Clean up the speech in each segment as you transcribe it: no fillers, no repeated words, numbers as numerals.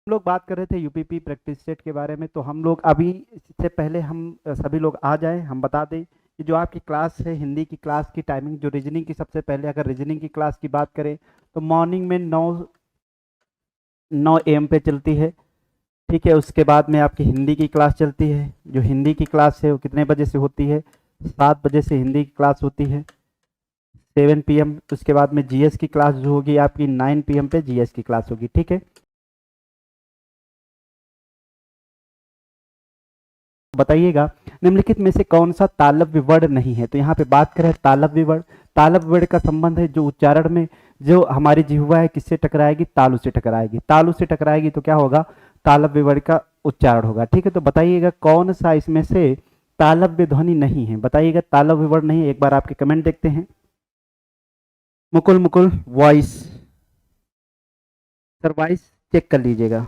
हम लोग बात कर रहे थे यूपीपी प्रैक्टिस सेट के बारे में। तो हम लोग अभी इससे पहले हम सभी लोग आ जाएं, हम बता दें कि जो आपकी क्लास है हिंदी की क्लास की टाइमिंग, जो रीजनिंग की सबसे पहले अगर रीजनिंग की क्लास की बात करें तो मॉर्निंग में 9 AM पे चलती है। ठीक है, उसके बाद में आपकी हिंदी की क्लास चलती है। जो हिंदी की क्लास है वो कितने बजे से होती है? 7 बजे से हिंदी की क्लास होती है, 7 PM। उसके बाद में जीएस की क्लास जो होगी आपकी 9 PM पे जीएस की क्लास होगी। ठीक है, बताइएगा निम्नलिखित में से कौन सा तालव्य वर्ण नहीं है। तो यहाँ पे बात करें तालव्य वर्ण, तालव्य वर्ण का संबंध है जो उच्चारण में जो हमारी जिह्वा है किससे टकराएगी? तालु से टकराएगी। तालु से टकराएगी तो क्या होगा? तालव्य वर्ण का उच्चारण होगा। ठीक है, तो बताइएगा कौन सा इसमें से तालव्य ध्वनि नहीं है? बताइएगा तालव्य वर्ण नहीं है। एक बार आपके कमेंट देखते हैं। Mukul Mukul voice, sir voice check कर लीजिएगा।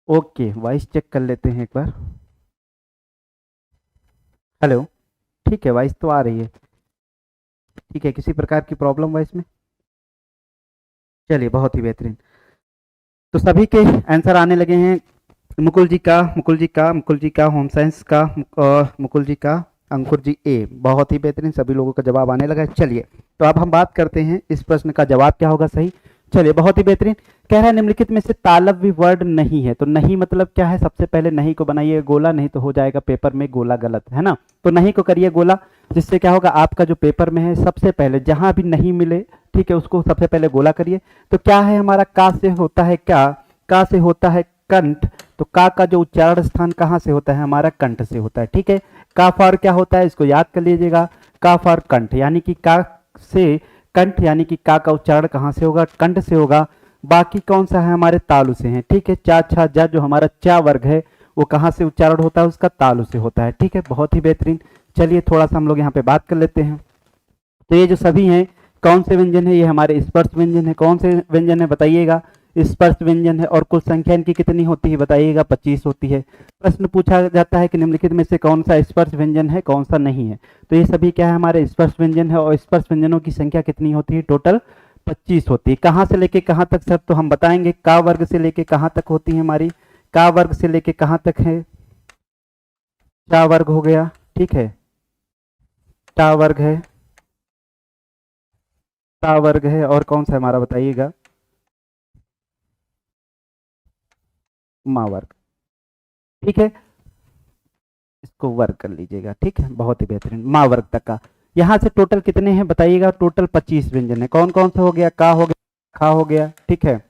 ओके, वॉइस चेक कर लेते हैं एक बार। हेलो, ठीक है, वॉइस तो आ रही है। ठीक है, किसी प्रकार की प्रॉब्लम वॉइस में? चलिए, बहुत ही बेहतरीन। तो सभी के आंसर आने लगे हैं। मुकुल जी का, मुकुल जी का, मुकुल जी का, होम साइंस का, और मुकुल जी का, अंकुर जी ए। बहुत ही बेहतरीन, सभी लोगों का जवाब आने लगा है। चलिए, तो अब हम बात करते हैं इस प्रश्न का जवाब क्या होगा सही। चलिए, बहुत ही बेहतरीन। कह रहा है निम्नलिखित में से तालव्य वर्ण नहीं है। तो नहीं मतलब क्या है? सबसे पहले नहीं को बनाइए गोला, नहीं तो हो जाएगा पेपर में गोला गलत, है ना। तो नहीं को करिए गोला, जिससे क्या होगा आपका जो पेपर में है सबसे पहले जहां भी नहीं मिले, ठीक है, उसको सबसे पहले गोला करिए। तो क्या है हमारा? का से होता है क्या? का से होता है कंठ। तो का जो उच्चारण स्थान कहाँ से होता है? हमारा कंठ से होता है। ठीक है, का फॉर क्या होता है? इसको याद कर लीजिएगा, का फॉर कंठ, यानी कि का से कंठ, यानी कि का उच्चारण कहाँ से होगा? कंठ से होगा। बाकी कौन सा है? हमारे तालु से है। ठीक है, चा छा जा जो हमारा चा वर्ग है वो कहाँ से उच्चारण होता है? उसका तालु से होता है। ठीक है, बहुत ही बेहतरीन। चलिए, थोड़ा सा हम लोग यहाँ पे बात कर लेते हैं। तो ये जो सभी हैं कौन से व्यंजन है? ये हमारे स्पर्श व्यंजन है। कौन से व्यंजन है बताइएगा? स्पर्श व्यंजन है। और कुल संख्या इनकी कितनी होती है बताइएगा? 25 होती है। प्रश्न पूछा जाता है कि निम्नलिखित में से कौन सा स्पर्श व्यंजन है, कौन सा नहीं है। तो ये सभी क्या है? हमारे स्पर्श व्यंजन है। और स्पर्श व्यंजनों की संख्या कितनी होती है? टोटल 25 होती है। कहाँ से लेके कहाँ तक सर? तो हम बताएंगे का वर्ग से लेके कहाँ तक होती है हमारी? का वर्ग से लेके कहाँ तक है? चा वर्ग हो गया, ठीक है, टा वर्ग है, ता वर्ग है, और कौन सा हमारा बताइएगा? मा वर्ग। ठीक है, इसको वर्ग कर लीजिएगा। ठीक है, बहुत ही बेहतरीन। मा वर्ग तक का यहाँ से टोटल कितने हैं बताइएगा? टोटल 25 व्यंजन है। कौन कौन सा हो गया? का हो गया, खा हो गया, ठीक है,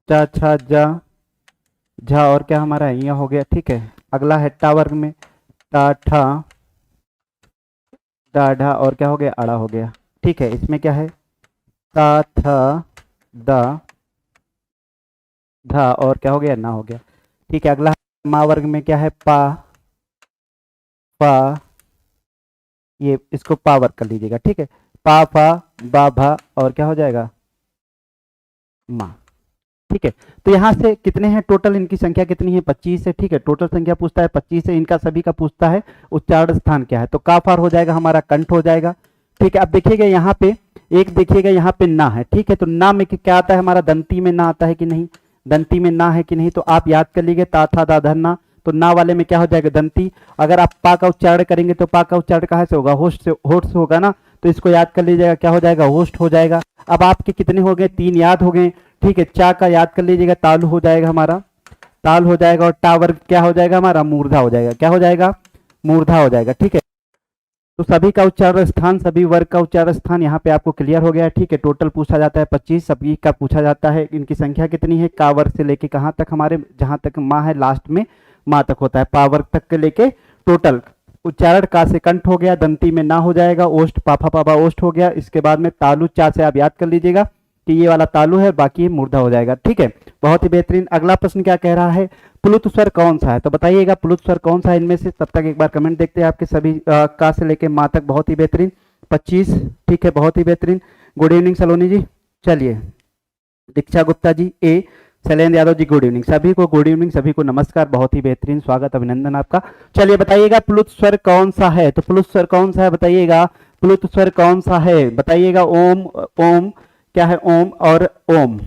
चा छा जा झा, और क्या हमारा यहाँ हो गया। ठीक है, अगला है टा वर्ग में टा ठा डा ढा, और क्या हो गया? अड़ा हो गया। ठीक है, इसमें क्या है? ता था दा धा, और क्या हो गया? ना हो गया। ठीक है, अगला मा वर्ग में क्या है? पा पा, ये इसको पा वर्ग कर लीजिएगा। ठीक है, पा फा बा भा, और क्या हो जाएगा? मा। ठीक है, तो यहाँ से कितने हैं टोटल? इनकी संख्या कितनी है? 25 है। ठीक है, टोटल संख्या पूछता है 25 है। इनका सभी का पूछता है उच्चारण स्थान क्या है। तो काफार हो जाएगा हमारा कंठ हो जाएगा। ठीक है, अब देखिएगा यहाँ पे एक, देखिएगा यहाँ पे ना है। ठीक है, तो ना में क्या आता है हमारा? दंती में ना आता है कि नहीं? दंती में ना है कि नहीं? तो आप याद कर लीजिए ता था दा धर ना। तो ना वाले में क्या हो जाएगा? दंती। अगर आप पा का उच्चारण करेंगे तो पा का उच्चारण कहाँ से होगा? होस्ट से, होठ से होगा ना। तो इसको याद कर लीजिएगा, क्या हो जाएगा? होस्ट हो जाएगा। अब आपके कितने हो गए? 3 याद हो गए। ठीक है, चा का याद कर लीजिएगा, तालु हो जाएगा हमारा, ताल हो जाएगा। और टा वर्ग क्या हो जाएगा हमारा? मूर्धा हो जाएगा। क्या हो जाएगा? मूर्धा हो जाएगा। ठीक है, तो सभी का उच्चारण स्थान, सभी वर्ग का उच्चारण स्थान यहाँ पे आपको क्लियर हो गया है। ठीक है, टोटल पूछा जाता है 25, सभी का पूछा जाता है। इनकी संख्या कितनी है? का वर्ग से लेके कहाँ तक? हमारे जहां तक माँ है लास्ट में माँ तक होता है, पा वर्ग तक के लेके टोटल। उच्चारण का से कंठ हो गया, दंती में ना हो जाएगा, ओष्ठ पाफा पापा ओष्ठ हो गया। इसके बाद में तालु, चा से आप याद कर लीजिएगा कि ये वाला तालु है, बाकी मूर्धा हो जाएगा। ठीक है, बहुत ही बेहतरीन। अगला प्रश्न क्या कह रहा है? प्लुत स्वर कौन सा है? तो बताइएगा प्लुत स्वर कौन सा है इनमें से? तब तक एक बार कमेंट देखते हैं आपके सभी का से लेके माँ तक। बहुत ही बेहतरीन, 25। ठीक है, बहुत ही बेहतरीन। गुड इवनिंग सलोनी जी। चलिए, दीक्षा गुप्ता जी ए, शैलेंद्र यादव जी गुड इवनिंग। सभी को गुड इवनिंग, सभी को नमस्कार, बहुत ही बेहतरीन स्वागत, अभिनंदन आपका। चलिए बताइएगा प्लुत स्वर कौन सा है? तो प्लुत स्वर कौन सा है बताइएगा? प्लुत स्वर कौन सा है बताइएगा। ओम, ओम क्या है, ओम और ओम।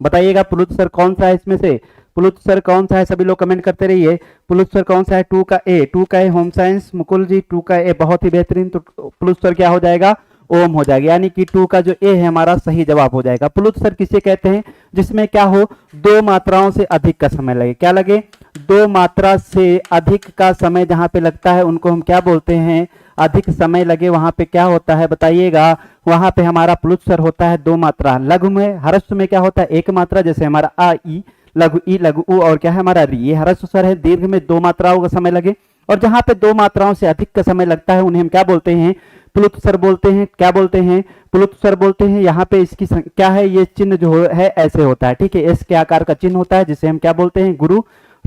बताइएगा प्लुत स्वर कौन सा है इसमें से, प्लुत स्वर कौन सा है, सभी लोग कमेंट करते रहिए। प्लुत स्वर कौन सा है, 2 का ए, 2 का ए होम साइंस मुकुल जी, 2 का ए बहुत ही बेहतरीन। तो प्लुत स्वर क्या हो जाएगा, ओम हो जाएगा, यानी कि 2 का जो ए है हमारा सही जवाब हो जाएगा। प्लुत स्वर किसे कहते हैं, जिसमें क्या हो, दो मात्राओं से अधिक का समय लगे, क्या लगे, दो मात्रा से अधिक का समय जहां पे लगता है उनको हम क्या बोलते हैं, अधिक समय लगे, वहां पे क्या होता है बताइएगा, वहां पे हमारा प्लुत स्वर होता है दो मात्रा। लघु में, ह्रस्व में क्या होता है एक मात्रा, जैसे हमारा आ ई, लघु ई लघु उ, और क्या है हमारा री, ये ह्रस्व स्वर है। दीर्घ में दो मात्राओं का समय लगे, और जहां पे दो मात्राओं से अधिक का समय लगता है उन्हें हम क्या बोलते हैं, प्लुत स्वर बोलते हैं। क्या बोलते हैं, प्लुत स्वर बोलते हैं। यहाँ पे इसकी क्या है, ये चिन्ह जो है ऐसे होता है, ठीक है, एस के आकार का चिन्ह होता है, जिसे हम क्या बोलते हैं, गुरु,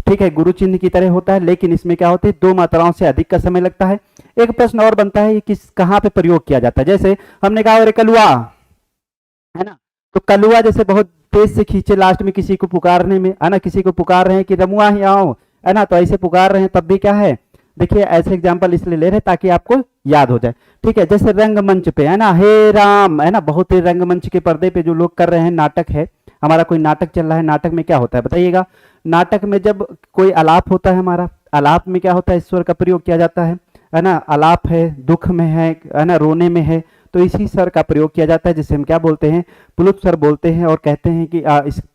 ठीक है, गुरु चिन्ह की तरह होता है। लेकिन इसमें क्या होते हैं, दो मात्राओं से अधिक का समय लगता है। एक प्रश्न और बनता है, ये किस कहाँ पे प्रयोग किया जाता है, जैसे हमने कहा अरे कलुआ है ना, तो कलुआ जैसे बहुत तेज से खींचे लास्ट में किसी को पुकारने में, है ना, किसी को पुकार रहे हैं कि रमुआ ही आओ, है ना, तो ऐसे पुकार रहे हैं तब भी क्या है, देखिए ऐसे एग्जांपल इसलिए ले रहे हैं ताकि आपको याद हो जाए, ठीक है। जैसे रंगमंच पे है ना, हे राम, है ना, बहुत ही रंगमंच के पर्दे पे जो लोग कर रहे हैं, नाटक है हमारा, कोई नाटक चल रहा है, नाटक में क्या होता है बताइएगा, नाटक में जब कोई आलाप होता है हमारा, आलाप में क्या होता है, ईश्वर का प्रयोग किया जाता है ना, आलाप है, दुख में है ना, रोने में है, तो इसी स्वर का प्रयोग किया जाता है, जिसे हम क्या बोलते हैं, प्लुत स्वर बोलते हैं। और कहते हैं कि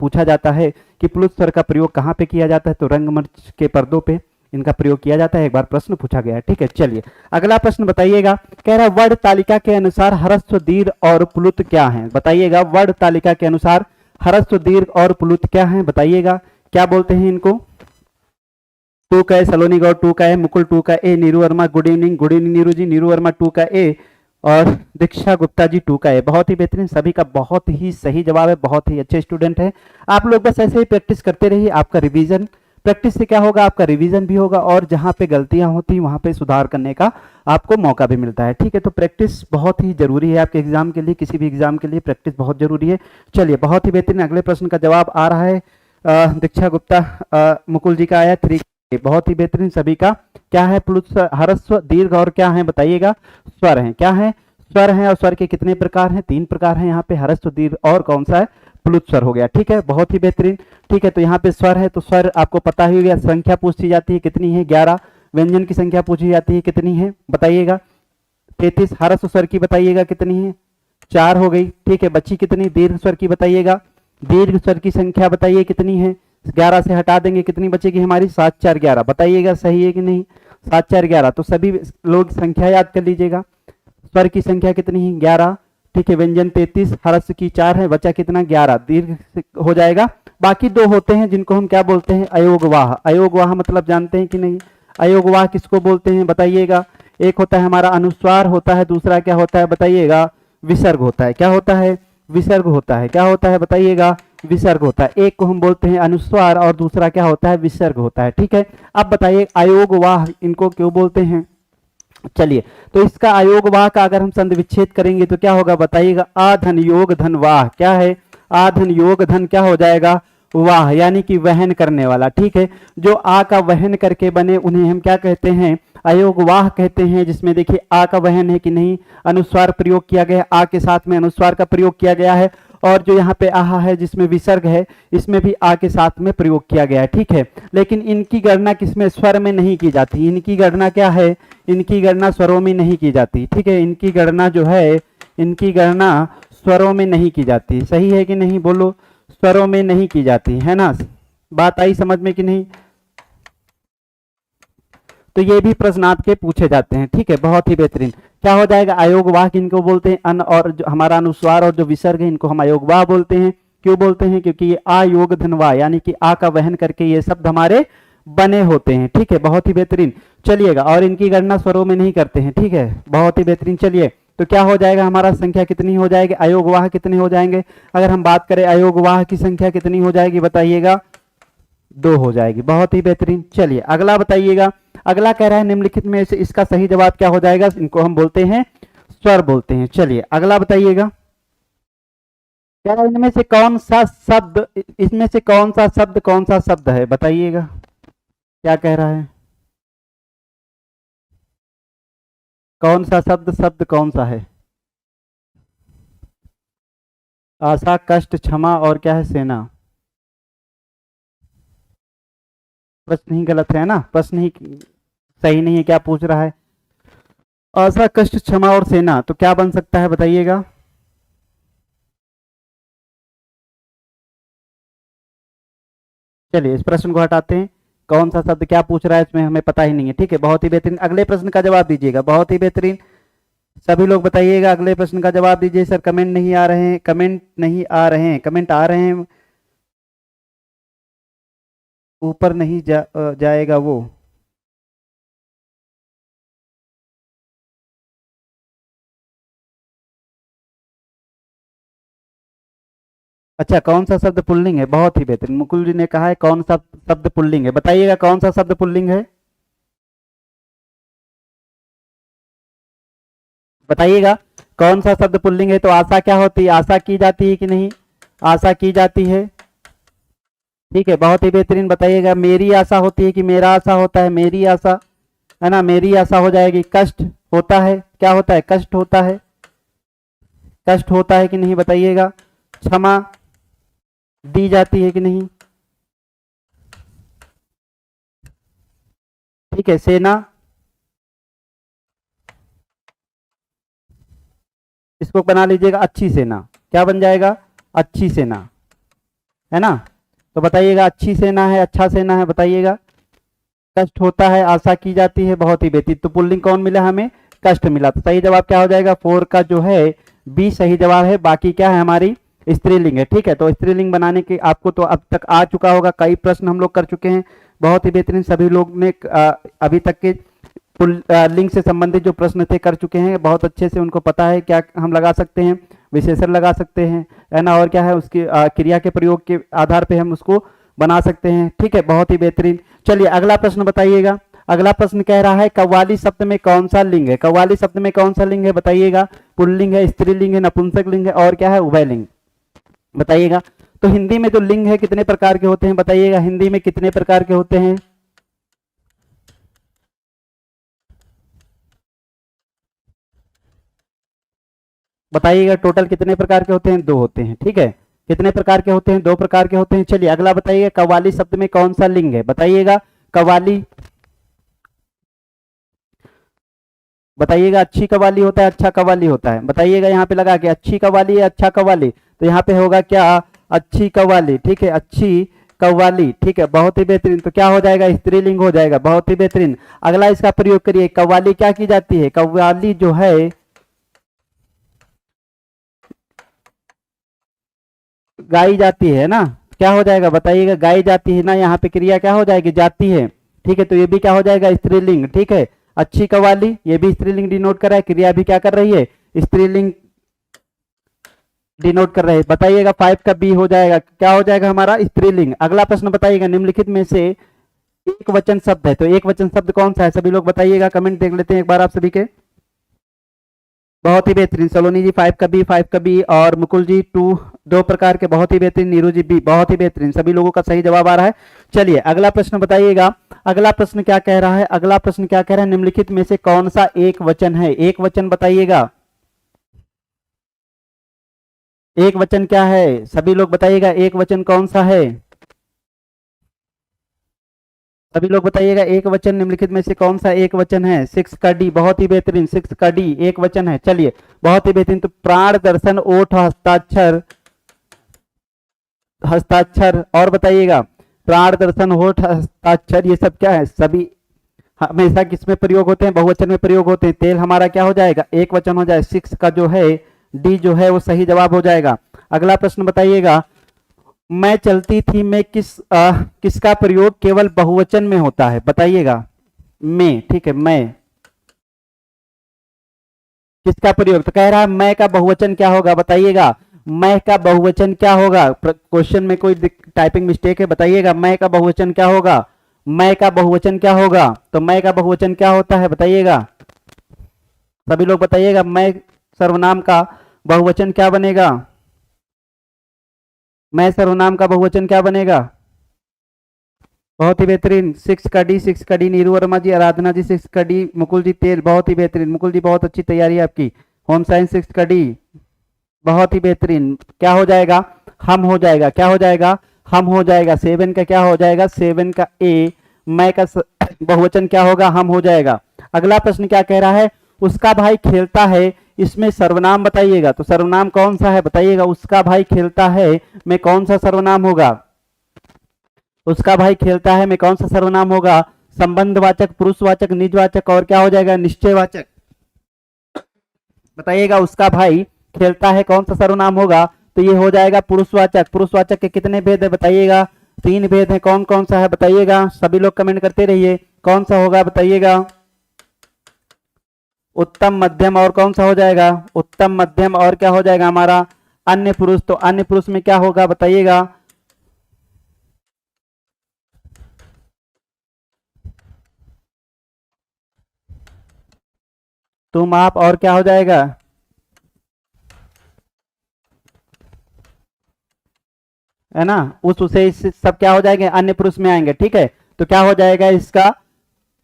पूछा जाता है कि प्लुत स्वर का प्रयोग कहाँ पे किया जाता है, तो रंगमंच के पर्दों पे इनका प्रयोग किया जाता है। एक बार प्रश्न पूछा गया है, ठीक है। चलिए अगला प्रश्न बताइएगा, कह रहा है वर्ण तालिका के अनुसार ह्रस्व दीर्घ और प्लुत क्या है, बताइएगा। वर्ण तालिका के अनुसार ह्रस्व दीर्घ और प्लुत क्या है बताइएगा, क्या बोलते हैं इनको। 2 का ए सलोनी गौड़, 2 का ए मुकुल, 2 का A Neeru Verma, good evening, good evening Neeru ji, Neeru Verma 2 का ए, और दीक्षा गुप्ता जी 2 का ए। बहुत ही बेहतरीन, सभी का बहुत ही सही जवाब है, बहुत ही अच्छे स्टूडेंट है। आप लोग बस ऐसे ही प्रैक्टिस करते रहिए, आपका रिवीजन, प्रैक्टिस से क्या होगा, आपका रिवीजन भी होगा, और जहां पे गलतियां होती वहां पे सुधार करने का आपको मौका भी मिलता है, ठीक है। तो प्रैक्टिस बहुत ही जरूरी है आपके एग्जाम के लिए, किसी भी एग्जाम के लिए प्रैक्टिस बहुत जरूरी है। चलिए बहुत ही बेहतरीन, अगले प्रश्न का जवाब आ रहा है दीक्षा गुप्ता मुकुल जी का आया 3, बहुत ही बेहतरीन। सभी का क्या है, प्लुत, ह्रस्व, दीर्घ और क्या है बताइएगा, स्वर है, क्या है, स्वर है। और स्वर के कितने प्रकार हैं, 3 प्रकार हैं यहाँ पे, ह्रस्व, दीर्घ और कौन सा है, प्लुत स्वर हो गया, ठीक है, बहुत ही बेहतरीन, ठीक है। तो यहाँ पे स्वर है, तो स्वर आपको पता ही हो गया, संख्या पूछी जाती है कितनी है, 11। व्यंजन की संख्या पूछी जाती है कितनी है बताइएगा, 33। ह्रस्व स्वर की बताइएगा कितनी है, 4 हो गई, ठीक है। बच्ची कितनी, दीर्घ स्वर की बताइएगा, दीर्घ स्वर की संख्या बताइए कितनी है, 11 से हटा देंगे कितनी बचेगी हमारी, 7 4 11, बताइएगा सही है कि नहीं, 7 4 11। तो सभी लोग संख्या याद कर लीजिएगा, स्वर की संख्या कितनी है 11, ठीक है। व्यंजन 33, ह्रस्व की 4 है, बचा कितना 11, दीर्घ हो जाएगा। बाकी 2 होते हैं जिनको हम क्या बोलते हैं, अयोगवाह। अयोगवाह मतलब जानते हैं कि नहीं, अयोगवाह किसको बोलते हैं बताइएगा। एक होता है हमारा अनुस्वार होता है, दूसरा क्या होता है बताइएगा, विसर्ग होता है। क्या होता है, विसर्ग होता है। क्या होता है बताइएगा, विसर्ग होता है। एक को हम बोलते हैं अनुस्वार और दूसरा क्या होता है, विसर्ग होता है, ठीक है। अब बताइए अयोगवाह इनको क्यों बोलते हैं। चलिए तो इसका अयोगवाह का अगर हम संधि विच्छेद करेंगे तो क्या होगा बताइएगा, आधन योग धन वाह, क्या है, आधन योग धन क्या हो जाएगा, वाह, यानी कि वहन करने वाला, ठीक है। जो आ का वहन करके बने उन्हें हम क्या कहते हैं, अयोगवाह कहते हैं। जिसमें देखिए आ का वहन है कि नहीं, अनुस्वार प्रयोग किया गया, आ के साथ में अनुस्वार का प्रयोग किया गया है। और जो यहाँ पे आहा है जिसमें विसर्ग है, इसमें भी आ के साथ में प्रयोग किया गया है, ठीक है। लेकिन इनकी गणना किसमें, स्वर में नहीं की जाती। इनकी गणना क्या है, इनकी गणना स्वरों में नहीं की जाती, ठीक है। इनकी गणना जो है, इनकी गणना स्वरों में नहीं की जाती। सही है कि नहीं, बोलो, स्वरों में नहीं की जाती, है ना। बात आई समझ में कि नहीं। तो ये भी प्रश्न आपके पूछे जाते हैं, ठीक है, बहुत ही बेहतरीन। क्या हो जाएगा, अयोगवाह इनको बोलते हैं, अन और जो हमारा अनुस्वार और जो विसर्ग है इनको हम अयोगवाह बोलते हैं। क्यों बोलते हैं, क्योंकि ये आयोग धनवाह यानी कि आ का वहन करके ये शब्द हमारे बने होते हैं, ठीक है, बहुत ही बेहतरीन। चलिएगा, और इनकी गणना स्वरों में नहीं करते हैं, ठीक है, बहुत ही बेहतरीन। चलिए तो क्या हो जाएगा, हमारा संख्या कितनी हो जाएगी, अयोगवाह कितने हो जाएंगे। अगर हम बात करें अयोगवाह की संख्या कितनी हो जाएगी बताइएगा, 2 हो जाएगी, बहुत ही बेहतरीन। चलिए अगला बताइएगा, अगला कह रहा है निम्नलिखित में से इसका सही जवाब क्या हो जाएगा, इनको हम बोलते हैं स्वर बोलते हैं। चलिए अगला बताइएगा, कह रहा है इनमें से कौन सा शब्द, इसमें से कौन सा शब्द कौन सा शब्द है बताइएगा, क्या कह रहा है। कौन सा शब्द शब्द कौन सा है? आशा, कष्ट, क्षमा और क्या है? सेना। प्रश्न ही गलत है ना, प्रश्न ही सही नहीं है। क्या पूछ रहा है? आशा, कष्ट, क्षमा और सेना, तो क्या बन सकता है बताइएगा? चलिए इस प्रश्न को हटाते हैं। कौन सा शब्द क्या पूछ रहा है इसमें हमें पता ही नहीं है। ठीक है, बहुत ही बेहतरीन। अगले प्रश्न का जवाब दीजिएगा, बहुत ही बेहतरीन। सभी लोग बताइएगा, अगले प्रश्न का जवाब दीजिए। सर कमेंट नहीं आ रहे हैं, कमेंट नहीं आ रहे हैं, कमेंट आ रहे हैं। ऊपर नहीं जाएगा वो। अच्छा, कौन सा शब्द पुल्लिंग है? बहुत ही बेहतरीन। मुकुल जी ने कहा है कौन सा शब्द पुल्लिंग है, बताइएगा कौन सा शब्द पुल्लिंग है? बताइएगा कौन सा शब्द पुल्लिंग है। तो आशा क्या होती है? आशा की जाती है कि नहीं? आशा की जाती है। ठीक है, बहुत ही बेहतरीन। बताइएगा मेरी आशा होती है कि मेरा आशा होता है? मेरी आशा है ना, मेरी आशा हो जाएगी। कष्ट होता है, क्या होता है? कष्ट होता है। कष्ट होता है कि नहीं बताइएगा। क्षमा दी जाती है कि नहीं? ठीक है, सेना, इसको बना लीजिएगा अच्छी सेना। क्या बन जाएगा? अच्छी सेना, है ना। तो बताइएगा अच्छी सेना है, अच्छा सेना है, बताइएगा। कष्ट होता है, आशा की जाती है, बहुत ही बेहतरीन। तो पुल्लिंग कौन मिला हमें? कष्ट मिला। तो सही जवाब क्या हो जाएगा? 4 का जो है बी सही जवाब है। बाकी क्या है हमारी? स्त्रीलिंग है। ठीक है, तो स्त्रीलिंग बनाने के आपको तो अब तक आ चुका होगा, कई प्रश्न हम लोग कर चुके हैं। बहुत ही बेहतरीन, सभी लोग ने अभी तक के लिंग से संबंधित जो प्रश्न थे कर चुके हैं, बहुत अच्छे से उनको पता है क्या हम लगा सकते हैं, विशेषण लगा सकते हैं, है ना, और क्या है उसकी क्रिया के प्रयोग के आधार पे हम उसको बना सकते हैं। ठीक है, बहुत ही बेहतरीन। चलिए अगला प्रश्न बताइएगा। अगला प्रश्न कह रहा है कव्वाली शब्द में कौन सा लिंग है? कव्वाली शब्द में कौन सा लिंग है बताइएगा। पुल्लिंग है, स्त्रीलिंग है, नपुंसक लिंग है और क्या है? उभयलिंग। बताइएगा। तो हिंदी में जो लिंग है कितने प्रकार के होते हैं बताइएगा। हिंदी में कितने प्रकार के होते हैं? बताइएगा टोटल कितने प्रकार के होते हैं? 2 होते हैं। ठीक है, कितने प्रकार के होते हैं? 2 प्रकार के होते हैं। चलिए अगला बताइए, कव्वाली शब्द में कौन सा लिंग है बताइएगा। कव्वाली, बताइएगा अच्छी कव्वाली होता है, अच्छा कव्वाली होता है? बताइएगा यहाँ पे लगा के अच्छी कव्वाली है, अच्छा कव्वाली। तो यहाँ पे होगा क्या? अच्छी कव्वाली। ठीक है, अच्छी कव्वाली। ठीक है, बहुत ही बेहतरीन। तो क्या हो जाएगा? स्त्रीलिंग हो जाएगा। बहुत ही बेहतरीन। अगला इसका प्रयोग करिए। कव्वाली क्या की जाती है? कव्वाली जो है गाई जाती है ना। क्या हो जाएगा बताइएगा? गाई जाती है ना। यहाँ पे क्रिया क्या हो जाएगी? जाती है। ठीक है, तो ये भी क्या हो जाएगा? स्त्रीलिंग। ठीक है, अच्छी कव्वाली, ये भी स्त्रीलिंग डिनोट कर रहा है, क्रिया भी क्या कर रही है? स्त्रीलिंग डिनोट कर रहे हैं। बताइएगा 5 का बी हो जाएगा, क्या हो जाएगा हमारा? स्त्रीलिंग। अगला प्रश्न बताइएगा, निम्नलिखित में से एक वचन शब्द है, तो एक वचन शब्द कौन सा है? सभी लोग बताइएगा, कमेंट देख लेते हैं एक बार आप सभी के। बहुत ही बेहतरीन। सलोनी जी 5 का बी, 5 का बी, और मुकुल जी 2 प्रकार के, बहुत ही बेहतरीन। नीरू जी बी, बहुत ही बेहतरीन। सभी लोगों का सही जवाब आ रहा है। चलिए अगला प्रश्न बताइएगा। अगला प्रश्न क्या कह रहा है? अगला प्रश्न क्या कह रहा है? निम्नलिखित में से कौन सा एक वचन है? एक वचन बताइएगा। एक वचन क्या है? सभी लोग बताइएगा, एक वचन कौन सा है? सभी लोग बताइएगा, एक वचन निम्नलिखित में से कौन सा एक वचन है? 6 का डी, बहुत ही बेहतरीन। 6 का डी एक वचन है। चलिए बहुत ही बेहतरीन। तो प्राण, दर्शन, ओठ, हस्ताक्षर, हस्ताक्षर और बताइएगा। प्राण, दर्शन, होठ, हस्ताक्षर, ये सब क्या है? सभी हमेशा किस में प्रयोग होते हैं? बहुवचन में प्रयोग होते हैं। तेल हमारा क्या हो जाएगा? एक वचन हो जाए। 6 का जो है डी जो है वो सही जवाब हो जाएगा। अगला प्रश्न बताइएगा। मैं चलती थी में किसका प्रयोग केवल बहुवचन में होता है? बताइएगा। मैं। ठीक है, मैं किसका प्रयोग? तो कह रहा है मैं का बहुवचन क्या होगा बताइएगा। मैं का बहुवचन क्या होगा? क्वेश्चन में कोई टाइपिंग मिस्टेक है? बताइएगा मैं का बहुवचन क्या होगा। मैं का बहुवचन क्या होगा? तो मैं का बहुवचन क्या होता है बताइएगा। सभी लोग बताइएगा, मैं सर्वनाम का बहुवचन क्या बनेगा? मैं सर्वनाम का बहुवचन क्या बनेगा? बहुत ही बेहतरीन। 6 कड़ी नीरू वर्मा जी, आराधना जी 6 कड़ी, मुकुल जी तेल, बहुत ही बेहतरीन। मुकुल जी बहुत अच्छी तैयारी है आपकी। होम साइंस 6 कड़ी, बहुत ही बेहतरीन। क्या हो जाएगा? हम हो जाएगा। क्या हो जाएगा? हम हो जाएगा। 7 का क्या हो जाएगा? 7 का ए, मैं का बहुवचन क्या होगा? हम हो जाएगा। अगला प्रश्न क्या कह रहा है? उसका भाई खेलता है, इसमें सर्वनाम बताइएगा। तो सर्वनाम कौन सा है बताइएगा? उसका भाई खेलता है में कौन सा सर्वनाम होगा? उसका भाई खेलता है में कौन सा सर्वनाम होगा? संबंधवाचक, पुरुषवाचक, निजवाचक और क्या हो जाएगा? निश्चयवाचक। बताइएगा उसका भाई खेलता है कौन सा सर्वनाम होगा? तो ये हो जाएगा पुरुषवाचक। पुरुषवाचक के कितने भेद है बताइएगा? 3 भेद है। कौन कौन सा है बताइएगा? सभी लोग कमेंट करते रहिए, कौन सा होगा बताइएगा? उत्तम, मध्यम और कौन सा हो जाएगा? उत्तम, मध्यम और क्या हो जाएगा हमारा? अन्य पुरुष। तो अन्य पुरुष में क्या होगा बताइएगा? तुम, आप और क्या हो जाएगा? है ना? उसे इस सब क्या हो जाएंगे? अन्य पुरुष में आएंगे। ठीक है, तो क्या हो जाएगा इसका?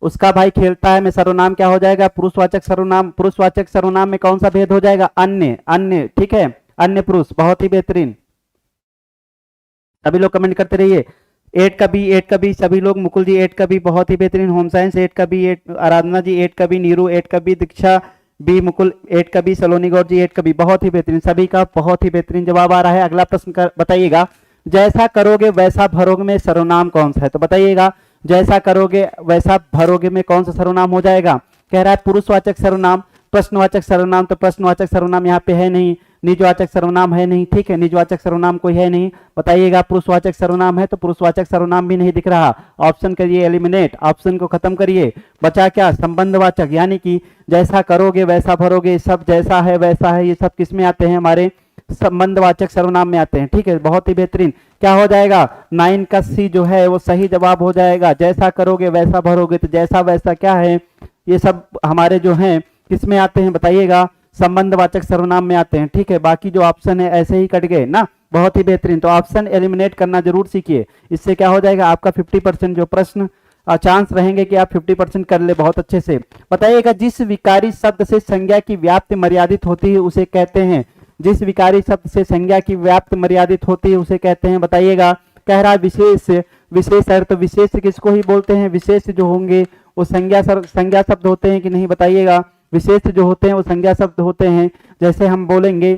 उसका भाई खेलता है में सर्वनाम क्या हो जाएगा? पुरुषवाचक सर्वनाम। पुरुषवाचक सर्वनाम में कौन सा भेद हो जाएगा? अन्य। अन्य, ठीक है, अन्य पुरुष। बहुत ही बेहतरीन, सभी लोग कमेंट करते रहिए। 8 का बी, 8 का बी, सभी लोग। मुकुल जी 8 का बी, बहुत ही बेहतरीन। होम साइंस 8 का बी, 8 आराधना जी 8 का बी, नीरू 8 का बी, दीक्षा बी, मुकुल 8 का बी, सलोनी गौर जी 8 का बी। बहुत ही बेहतरीन, सभी का बहुत ही बेहतरीन जवाब आ रहा है। अगला प्रश्न बताइएगा, जैसा करोगे वैसा भरोगे में सर्वनाम कौन सा है? तो बताइएगा, जैसा करोगे वैसा भरोगे में कौन सा सर्वनाम हो जाएगा? कह रहा है पुरुषवाचक सर्वनाम, प्रश्नवाचक सर्वनाम। तो प्रश्नवाचक सर्वनाम यहाँ पे है नहीं, निजवाचक सर्वनाम है नहीं। ठीक है, निजवाचक सर्वनाम कोई है नहीं। बताइएगा पुरुषवाचक सर्वनाम है? तो पुरुषवाचक सर्वनाम भी नहीं दिख रहा। ऑप्शन करिए एलिमिनेट, ऑप्शन को खत्म करिए। बचा क्या? संबंधवाचक, यानी कि जैसा करोगे वैसा भरोगे, सब जैसा है वैसा है, ये सब किस में आते हैं? हमारे संबंधवाचक सर्वनाम में आते हैं। ठीक है, बहुत ही बेहतरीन। क्या हो जाएगा? 9 का सी जो है वो सही जवाब हो जाएगा। जैसा करोगे वैसा भरोगे, तो जैसा वैसा क्या है? ये सब हमारे जो हैं किस में आते हैं बताइएगा? संबंधवाचक सर्वनाम में आते हैं। ठीक है, बाकी जो ऑप्शन है ऐसे ही कट गए ना। बहुत ही बेहतरीन, तो ऑप्शन एलिमिनेट करना जरूर सीखिए। इससे क्या हो जाएगा? आपका 50% जो प्रश्न चांस रहेंगे कि आप 50% कर ले बहुत अच्छे से। बताइएगा, जिस विकारी शब्द से संज्ञा की व्याप्ति मर्यादित होती है उसे कहते हैं? जिस विकारी शब्द से संज्ञा की व्याप्ति मर्यादित होती है उसे कहते हैं? बताइएगा। कह रहा विशेष, विशेष अर्थ। तो विशेष किसको ही बोलते हैं? विशेष जो होंगे वो संज्ञा शब्द होते हैं कि नहीं बताइएगा? विशेष जो होते हैं वो संज्ञा शब्द होते हैं। जैसे हम बोलेंगे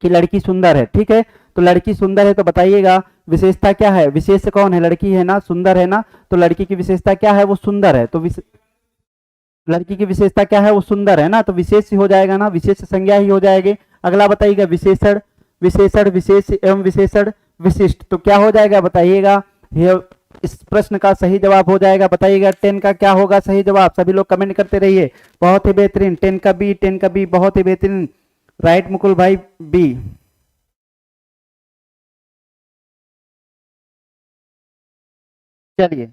कि लड़की सुंदर है, ठीक है, तो लड़की सुंदर है, तो बताइएगा विशेषता क्या है? विशेष कौन है? लड़की है ना, सुंदर है ना, तो लड़की की विशेषता क्या है? वो सुंदर है। तो लड़की की विशेषता क्या है? वो सुंदर है ना, तो विशेष ही हो जाएगा ना, विशेष संज्ञा ही हो जाएगी। अगला बताइएगा, विशेषण, विशेषण, विशेष एवं विशेषण विशिष्ट। तो क्या हो जाएगा बताइएगा? इस प्रश्न का सही जवाब हो जाएगा बताइएगा 10 का क्या होगा सही जवाब? सभी लोग कमेंट करते रहिए। बहुत ही बेहतरीन, 10 का बी, 10 का बी, बहुत ही बेहतरीन। राइट मुकुल भाई, बी। चलिए,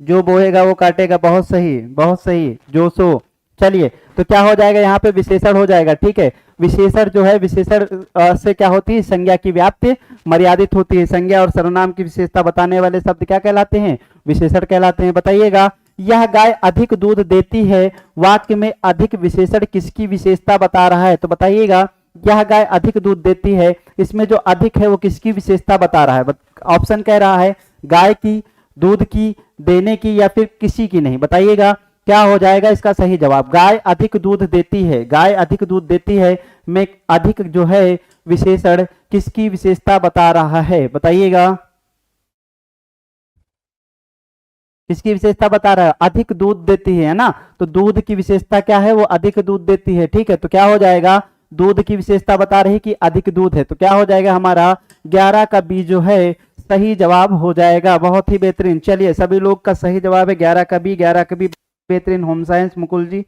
जो बोएगा वो काटेगा, बहुत सही, बहुत सही, जो सो। चलिए, तो क्या हो जाएगा यहाँ पे? विशेषण हो जाएगा। ठीक है, विशेषण जो है, विशेषण से क्या होती है? संज्ञा की व्याप्ति मर्यादित होती है। संज्ञा और सर्वनाम की विशेषता बताने वाले शब्द क्या कहलाते हैं? विशेषण कहलाते हैं। बताइएगा, यह गाय अधिक दूध देती है, वाक्य में अधिक विशेषण किसकी विशेषता बता रहा है? तो बताइएगा, यह गाय अधिक दूध देती है, इसमें जो अधिक है वो किसकी विशेषता बता रहा है? ऑप्शन कह रहा है गाय की, दूध की, देने की, या फिर किसी की नहीं। बताइएगा क्या हो जाएगा इसका सही जवाब? गाय अधिक दूध देती है, गाय अधिक दूध देती है में अधिक जो है विशेषण किसकी विशेषता बता रहा है? बताइएगा, किसकी विशेषता बता रहा है? अधिक दूध देती है ना, तो दूध की विशेषता क्या है? वो अधिक दूध देती है। ठीक है, तो क्या हो जाएगा? दूध की विशेषता बता रही कि अधिक दूध है, तो क्या हो जाएगा हमारा? 11 का बी जो है सही जवाब हो जाएगा। बहुत ही बेहतरीन। चलिए, सभी लोग का सही जवाब है 11 का बी, 11 का बी, बेहतरीन। होम साइंस मुकुल जी,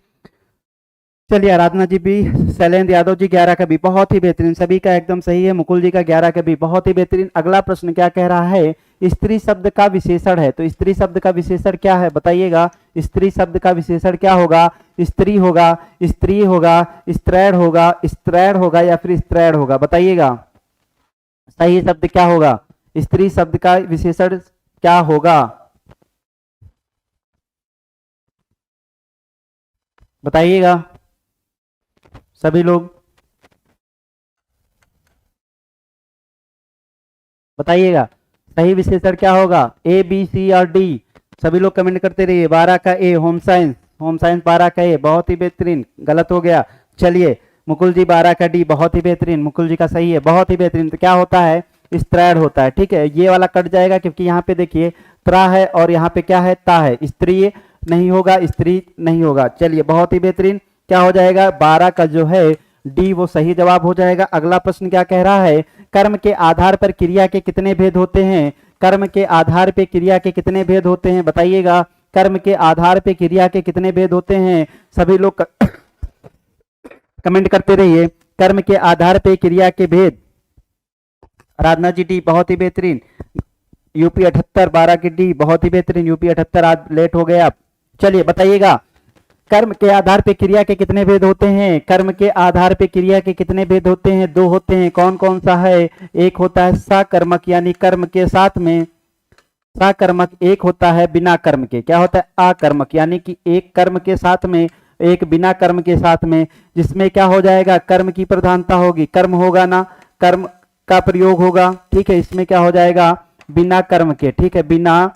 चलिए आराधना जी भी, शैलेंद्र यादव जी 11 का बी, बहुत ही बेहतरीन, सभी का एकदम सही है। मुकुल जी का 11 का बी, बहुत ही बेहतरीन। अगला प्रश्न क्या कह रहा है? स्त्री शब्द का विशेषण है, तो स्त्री शब्द का विशेषण क्या है? बताइएगा, स्त्री शब्द का विशेषण क्या होगा? स्त्री होगा, स्त्री होगा, स्त्रैण होगा, स्त्रैण होगा, या फिर स्त्रैण होगा? बताइएगा सही शब्द क्या होगा? स्त्री शब्द का विशेषण क्या होगा? बताइएगा सभी लोग, बताइएगा सही विशेषण क्या होगा? ए बी सी और डी। सभी लोग कमेंट करते रहिए। 12 का ए होम साइंस, होम साइंस 12 का ए, बहुत ही बेहतरीन, गलत हो गया। चलिए मुकुल जी 12 का डी, बहुत ही बेहतरीन, मुकुल जी का सही है, बहुत ही बेहतरीन। तो क्या होता है? स्त्रैड होता है, ठीक है। ये वाला कट जाएगा क्योंकि यहाँ पे देखिए त्रा है और यहाँ पे क्या है? ता है। स्त्री नहीं होगा, स्त्री नहीं होगा। चलिए बहुत ही बेहतरीन, क्या हो जाएगा? 12 का जो है डी वो सही जवाब हो जाएगा। अगला प्रश्न क्या कह रहा है? कर्म के आधार पर क्रिया के कितने भेद होते हैं? कर्म के आधार पे क्रिया के कितने भेद होते हैं? बताइएगा, कर्म के आधार पे क्रिया के कितने भेद होते हैं? सभी लोग कमेंट करते रहिए। कर्म के आधार पे क्रिया के भेद। आराधना जी डी, बहुत ही बेहतरीन। यूपी 78 12 की डी, बहुत ही बेहतरीन। यूपी 78 आज लेट हो गए आप। चलिए बताइएगा, कर्म के आधार पे क्रिया के कितने भेद होते हैं? कर्म के आधार पे क्रिया के कितने भेद होते हैं? 2 होते हैं। कौन कौन सा है? एक होता है सकर्मक यानी कर्म के साथ में, सकर्मक। एक होता है बिना कर्म के, क्या होता है? अकर्मक, यानी कि एक कर्म के साथ में, एक बिना कर्म के साथ में, जिसमें क्या हो जाएगा? कर्म की प्रधानता होगी, कर्म होगा ना, कर्म का प्रयोग होगा, ठीक है। इसमें क्या हो जाएगा? बिना कर्म के, ठीक है, बिना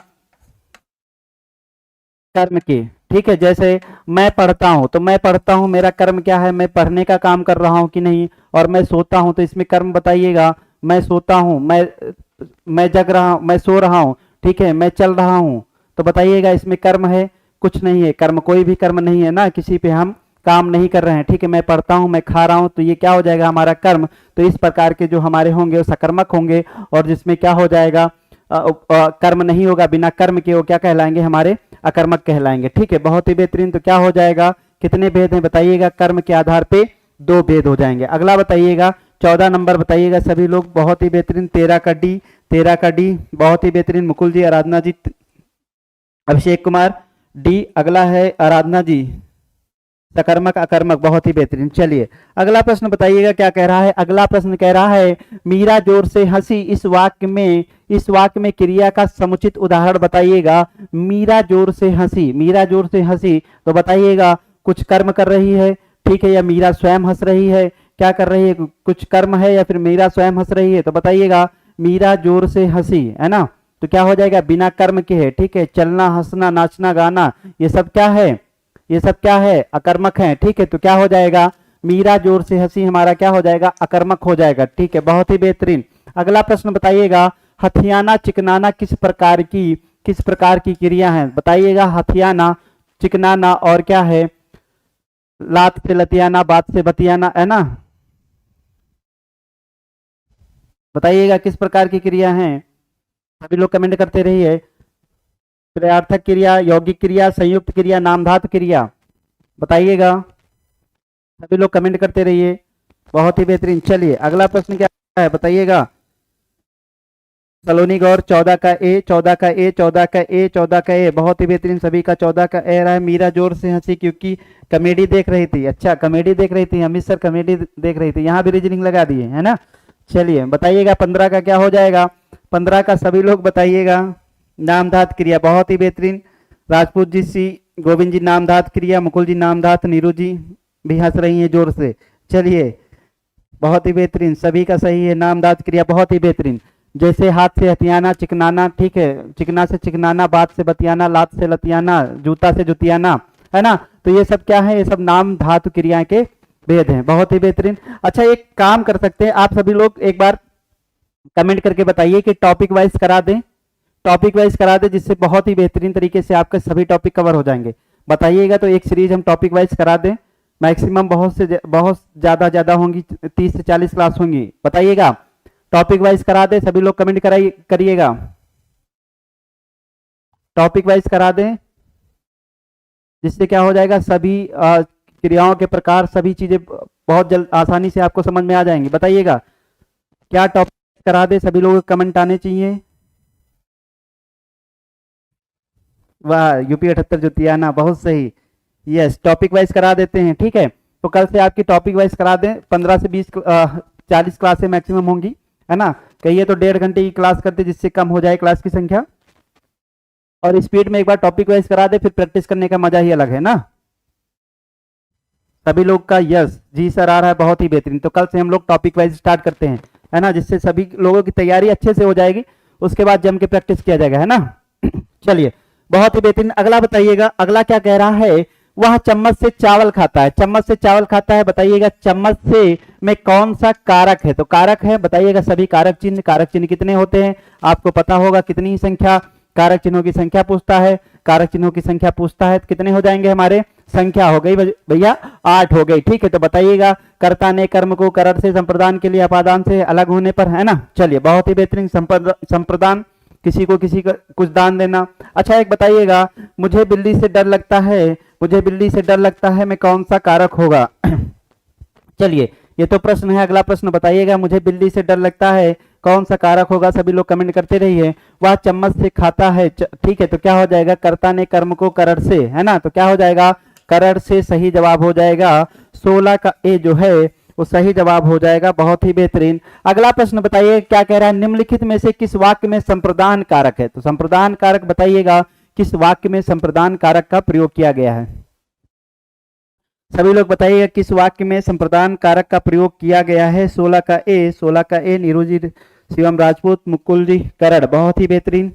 कर्म के, ठीक है। जैसे मैं पढ़ता हूं, तो मैं पढ़ता हूं, मेरा कर्म क्या है? मैं पढ़ने का काम कर रहा हूं कि नहीं? और मैं सोता हूं, तो इसमें कर्म बताइएगा। मैं सोता हूं, मैं जग रहा हूं, मैं सो रहा हूं, ठीक है, मैं चल रहा हूं, तो बताइएगा इसमें कर्म है? कुछ नहीं है, कर्म कोई भी कर्म नहीं है ना, किसी पे हम काम नहीं कर रहे हैं, ठीक है। मैं पढ़ता हूं, मैं खा रहा हूं, तो ये क्या हो जाएगा? हमारा कर्म। तो इस प्रकार के जो हमारे होंगे वो सकर्मक होंगे, और जिसमें क्या हो जाएगा? कर्म नहीं होगा, बिना कर्म के, वो क्या कहलाएंगे? हमारे अकर्मक कहलाएंगे, ठीक है। बहुत ही बेहतरीन। तो क्या हो जाएगा? कितने भेद हैं बताइएगा? कर्म के आधार पे 2 भेद हो जाएंगे। अगला बताइएगा 14 नंबर, बताइएगा सभी लोग। बहुत ही बेहतरीन। 13 का डी, 13 का डी, बहुत ही बेहतरीन। मुकुल जी, आराधना जी, अभिषेक कुमार डी। अगला है आराधना जी, सकर्मक अकर्मक, बहुत ही बेहतरीन। चलिए अगला प्रश्न बताइएगा क्या कह रहा है? अगला प्रश्न कह रहा है, मीरा जोर से हंसी, इस वाक्य में, इस वाक्य में क्रिया का समुचित उदाहरण बताइएगा। मीरा जोर से हंसी, मीरा जोर से हंसी, तो बताइएगा कुछ कर्म कर रही है, ठीक है, या मीरा स्वयं हंस रही है? क्या कर रही है? कुछ कर्म है या फिर मीरा स्वयं हंस रही है? तो बताइएगा मीरा जोर से हंसी, है ना, तो क्या हो जाएगा? बिना कर्म के है, ठीक है। चलना, हंसना, नाचना, गाना, ये सब क्या है? ये सब क्या है? अकर्मक है, ठीक है। तो क्या हो जाएगा? मीरा जोर से हंसी हमारा क्या हो जाएगा? अकर्मक हो जाएगा, ठीक है। बहुत ही बेहतरीन। अगला प्रश्न बताइएगा, हथियाना चिकनाना किस प्रकार की, किस प्रकार की क्रिया है? बताइएगा हथियाना, चिकनाना और क्या है? लात से लतियाना, बात से बतियाना, है ना। बताइएगा किस प्रकार की क्रिया है? सभी लोग कमेंट करते रहिए। क्रियार्थक क्रिया, यौगिक क्रिया, संयुक्त क्रिया, नामधातु क्रिया, बताइएगा। सभी लोग कमेंट करते रहिए। बहुत ही बेहतरीन। चलिए अगला प्रश्न क्या है बताइएगा। सलोनी गौर 14 का ए, 14 का ए, 14 का ए, 14 का ए, बहुत ही बेहतरीन। सभी का 14 का ए रहा है। मीरा जोर से हंसी क्योंकि कॉमेडी देख रही थी। अच्छा, कॉमेडी देख रही थी, अमित सर कॉमेडी देख रही थी, यहाँ भी रीजनिंग लगा दिए, है ना। चलिए बताइएगा 15 का क्या हो जाएगा? 15 का सभी लोग बताइएगा। नामधात क्रिया, बहुत ही बेहतरीन। राजपूत जी सी, गोविंद जी नामधात क्रिया, मुकुल जी नामधात, नीरू जी भी हंस रही हैं जोर से। चलिए बहुत ही बेहतरीन, सभी का सही है। नामधात क्रिया बहुत ही बेहतरीन। जैसे हाथ से हथियाना, चिकनाना, ठीक है, चिकना से चिकनाना, बात से बतियाना, लात से लतियाना, जूता से जुतियाना, है ना। तो ये सब क्या है? ये सब नाम धातु क्रिया के भेद हैं। बहुत ही बेहतरीन। अच्छा, एक काम कर सकते हैं आप सभी लोग, एक बार कमेंट करके बताइए कि टॉपिक वाइज करा दें, टॉपिक वाइज करा दें, जिससे बहुत ही बेहतरीन तरीके से आपके सभी टॉपिक कवर हो जाएंगे। बताइएगा तो एक सीरीज हम टॉपिक वाइज करा दें। मैक्सिमम बहुत ज्यादा होंगी, 30 से 40 क्लास होंगी। बताइएगा टॉपिक वाइज करा दे, सभी लोग कमेंट करिएगा। टॉपिक वाइज करा दें, जिससे क्या हो जाएगा? सभी क्रियाओं के प्रकार, सभी चीजें बहुत जल्द आसानी से आपको समझ में आ जाएंगी। बताइएगा क्या टॉपिक करा दे, सभी लोगों के कमेंट आने चाहिए। वाह, यूपी 78 जुतियाना, बहुत सही। यस, टॉपिक वाइज करा देते हैं, ठीक है। तो कल से आपकी टॉपिक वाइज करा दें। 15 से 20 40 क्लासें मैक्सिमम होंगी, है ना। कहिए तो 1.5 घंटे की क्लास करते, जिससे कम हो जाए क्लास की संख्या। और स्पीड में एक बार टॉपिक वाइज करा दे, फिर प्रैक्टिस करने का मजा ही अलग है ना। सभी लोग का यस जी सर आ रहा है, बहुत ही बेहतरीन। तो कल से हम लोग टॉपिक वाइज स्टार्ट करते हैं, है ना, जिससे सभी लोगों की तैयारी अच्छे से हो जाएगी, उसके बाद जम के प्रैक्टिस किया जाएगा, है ना। चलिए बहुत ही बेहतरीन। अगला बताइएगा, अगला क्या कह रहा है, वह चम्मच से चावल खाता है। चम्मच से चावल खाता है, बताइएगा चम्मच से में कौन सा कारक है। तो कारक है, बताइएगा सभी कारक चिन्ह कितने होते हैं, आपको पता होगा कितनी संख्या कारक चिन्हों की संख्या पूछता है, कारक चिन्हों की संख्या पूछता है, तो कितने हो जाएंगे हमारे, संख्या हो गई भैया 8 हो गई। ठीक है, तो बताइएगा कर्ता ने कर्म को करर से संप्रदान के लिए अपादान से अलग होने पर, है ना। चलिए बहुत ही बेहतरीन, संप्रदान किसी को कुछ दान देना। अच्छा एक बताइएगा, मुझे बिल्ली से डर लगता है, मुझे बिल्ली से डर लगता है में कौन सा कारक होगा। चलिए ये तो प्रश्न है, अगला प्रश्न बताइएगा, मुझे बिल्ली से डर लगता है कौन सा कारक होगा। सभी लोग कमेंट करते रहिए। वह चम्मच से खाता है, ठीक है, तो क्या हो जाएगा, कर्ता ने कर्म को करर से, है ना, तो क्या हो जाएगा, करर से सही जवाब हो जाएगा। 16 का ए जो है वो सही जवाब हो जाएगा। बहुत ही बेहतरीन। अगला प्रश्न बताइए क्या कह रहा है, निम्नलिखित में से किस वाक्य में संप्रदान कारक है। तो संप्रदान कारक बताइएगा किस वाक्य में संप्रदान कारक का प्रयोग किया गया है। सभी लोग बताइएगा किस वाक्य में संप्रदान कारक का प्रयोग किया गया है। 16 का ए नीरू जी, शिवम राजपूत, मुकुल जी करड़, बहुत ही बेहतरीन।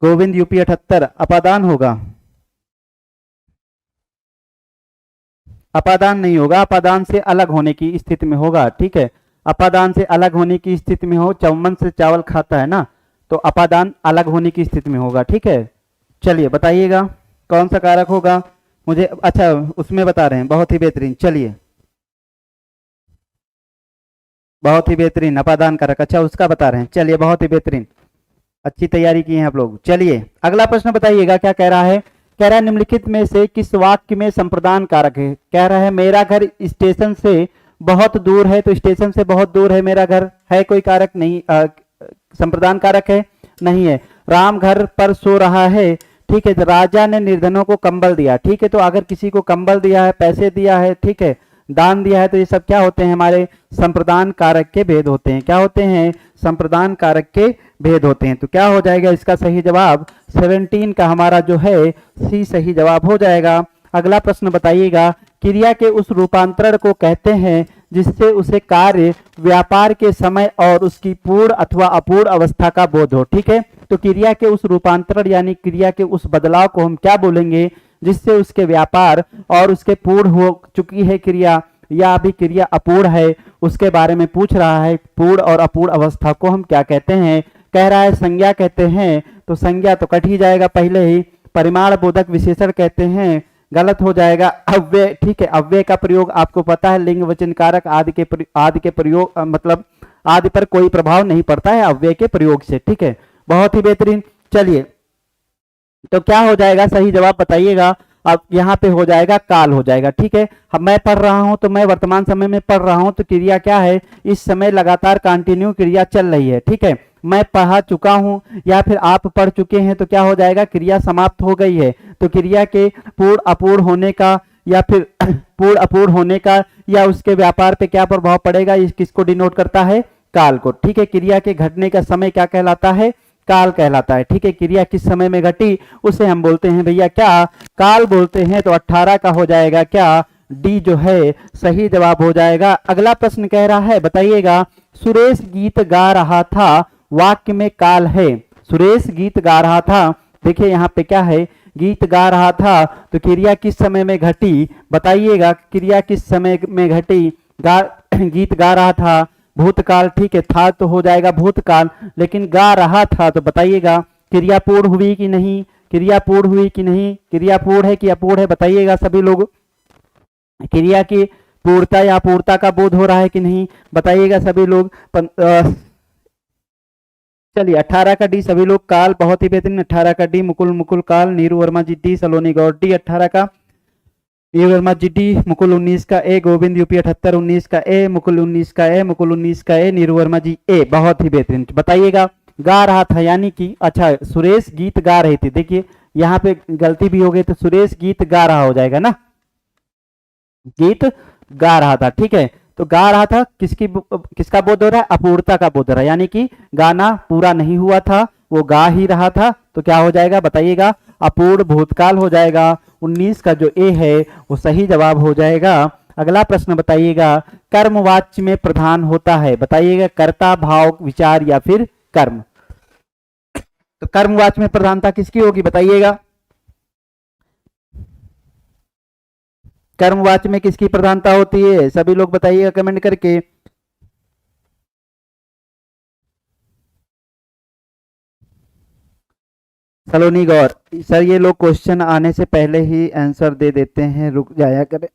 गोविंद यूपी 78 अपादान होगा, अपादान नहीं होगा, अपादान से अलग होने की स्थिति में होगा। ठीक है, अपादान से अलग होने की स्थिति में हो, चम्मच से चावल खाता है ना, तो अपादान अलग होने की स्थिति में होगा। ठीक है, चलिए बताइएगा कौन सा कारक होगा मुझे, अच्छा उसमें बता रहे हैं, बहुत ही बेहतरीन। चलिए बहुत ही बेहतरीन, अपादान कारक, अच्छा उसका बता रहे हैं। चलिए बहुत ही बेहतरीन, अच्छी तैयारी की है आप लोग। चलिए अगला प्रश्न बताइएगा क्या कह रहा है, कह रहा है निम्नलिखित में से किस वाक्य में संप्रदान कारक है। कह रहा है मेरा घर स्टेशन से बहुत दूर है, तो स्टेशन से बहुत दूर है मेरा घर, है कोई कारक नहीं, संप्रदान कारक है नहीं है। राम घर पर सो रहा है, ठीक है, तो राजा ने निर्धनों को कंबल दिया। ठीक है, तो अगर किसी को कंबल दिया है, पैसे दिया है, ठीक है, दान दिया है, तो ये सब क्या होते हैं, हमारे संप्रदान कारक के भेद होते हैं। क्या होते हैं, संप्रदान कारक के भेद होते हैं। तो क्या हो जाएगा इसका सही जवाब 17 का हमारा जो है सी सही जवाब हो जाएगा। अगला प्रश्न बताइएगा, क्रिया के उस रूपांतरण को कहते हैं जिससे उसे कार्य व्यापार के समय और उसकी पूर्ण अथवा अपूर्ण अवस्था का बोध हो। ठीक है, तो क्रिया के उस रूपांतरण यानी क्रिया के उस बदलाव को हम क्या बोलेंगे, जिससे उसके व्यापार और उसके पूर्ण हो चुकी है क्रिया या अभी क्रिया अपूर्ण है, उसके बारे में पूछ रहा है। पूर्ण और अपूर्ण अवस्था को हम क्या कहते हैं, कह रहा है संज्ञा कहते हैं। तो संज्ञा तो कट ही जाएगा पहले ही, परिमाण बोधक विशेषण कहते हैं, गलत हो जाएगा अव्यय। ठीक है, अव्यय का प्रयोग आपको पता है, लिंग वचन कारक आदि के प्रयोग मतलब आदि पर कोई प्रभाव नहीं पड़ता है अव्यय के प्रयोग से। ठीक है, बहुत ही बेहतरीन। चलिए तो क्या हो जाएगा सही जवाब बताइएगा। अब यहाँ पे हो जाएगा काल हो जाएगा। ठीक है, अब मैं पढ़ रहा हूं तो मैं वर्तमान समय में पढ़ रहा हूं, तो क्रिया क्या है, इस समय लगातार कंटिन्यू क्रिया चल रही है। ठीक है, मैं पढ़ा चुका हूं या फिर आप पढ़ चुके हैं, तो क्या हो जाएगा, क्रिया समाप्त हो गई है। तो क्रिया के पूर्ण अपूर्ण होने का या फिर पूर्ण अपूर्ण होने का या उसके व्यापार पे क्या प्रभाव पड़ेगा, इस किसको डिनोट करता है, काल को। ठीक है, क्रिया के घटने का समय क्या कहलाता है, काल कहलाता है। ठीक है, क्रिया किस समय में घटी उसे हम बोलते हैं भैया क्या, काल बोलते हैं। तो 18 का हो जाएगा क्या, डी जो है सही जवाब हो जाएगा। अगला प्रश्न कह रहा है बताइएगा, सुरेश गीत गा रहा था, वाक्य में काल है। सुरेश गीत गा रहा था, देखिए यहाँ पे क्या है, गीत गा रहा था, तो क्रिया किस समय में घटी बताइएगा, क्रिया किस समय में घटी, गीत गा रहा था, भूतकाल। ठीक है, था तो हो जाएगा भूतकाल, लेकिन गा रहा था तो बताइएगा क्रिया पूर्ण हुई कि नहीं, क्रिया पूर्ण हुई कि नहीं, क्रिया पूर्ण है कि अपूर्ण है बताइएगा सभी लोग। क्रिया की पूर्णता या अपूर्णता का बोध हो रहा है कि नहीं बताइएगा सभी लोग। चलिए 18 का डी सभी लोग, काल बहुत ही बेहतरीन। 18 का डी मुकुल काल, नीरू वर्मा जी डी, सलोनी गौर डी 18 का, नीरू वर्मा जी डी, मुकुल 19 का ए, गोविंद यूपी 78 19 का ए, मुकुल 19 का ए, मुकुल 19 का ए, नीरू वर्मा जी ए, बहुत ही बेहतरीन। बताइएगा गा रहा था यानी कि, अच्छा सुरेश गीत गा रहे थे, देखिए यहाँ पे गलती भी हो गई, तो सुरेश गीत गा रहा हो जाएगा ना, गीत गा रहा था। ठीक है, तो गा रहा था किसका बोध हो रहा है, अपूर्णता का बोध हो रहा है, यानी कि गाना पूरा नहीं हुआ था, वो गा ही रहा था, तो क्या हो जाएगा बताइएगा, अपूर्ण भूतकाल हो जाएगा। 19 का जो ए है वो सही जवाब हो जाएगा। अगला प्रश्न बताइएगा, कर्मवाच्य में प्रधान होता है, बताइएगा कर्ता, भाव, विचार या फिर कर्म। तो कर्मवाच्य में प्रधानता किसकी होगी बताइएगा, कर्मवाच्य में किसकी प्रधानता होती है, सभी लोग बताइएगा कमेंट करके। सलोनी गौर, सर ये लोग क्वेश्चन आने से पहले ही आंसर दे देते हैं, रुक जाया करें।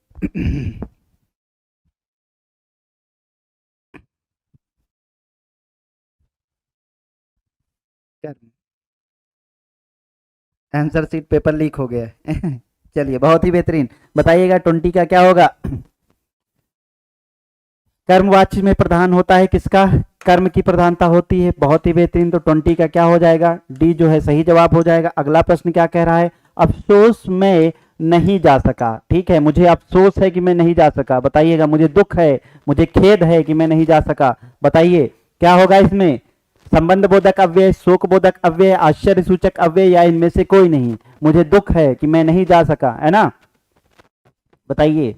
आंसर सीट पेपर लीक हो गया है। चलिए बहुत ही बेहतरीन, बताइएगा 20 का क्या होगा। कर्मवाच्य में प्रधान होता है किसका, कर्म की प्रधानता होती है, बहुत ही बेहतरीन। तो 20 का क्या हो जाएगा, डी जो है सही जवाब हो जाएगा। अगला प्रश्न क्या कह रहा है, अफसोस में नहीं जा सका, ठीक है, मुझे अफसोस है कि मैं नहीं जा सका, बताइएगा मुझे दुख है, मुझे खेद है कि मैं नहीं जा सका, बताइए क्या होगा इसमें, संबंध बोधक अव्यय, शोक बोधक अव्यय, आश्चर्य सूचक अव्यय या इनमें से कोई नहीं। मुझे दुख है कि मैं नहीं जा सका, है ना, बताइए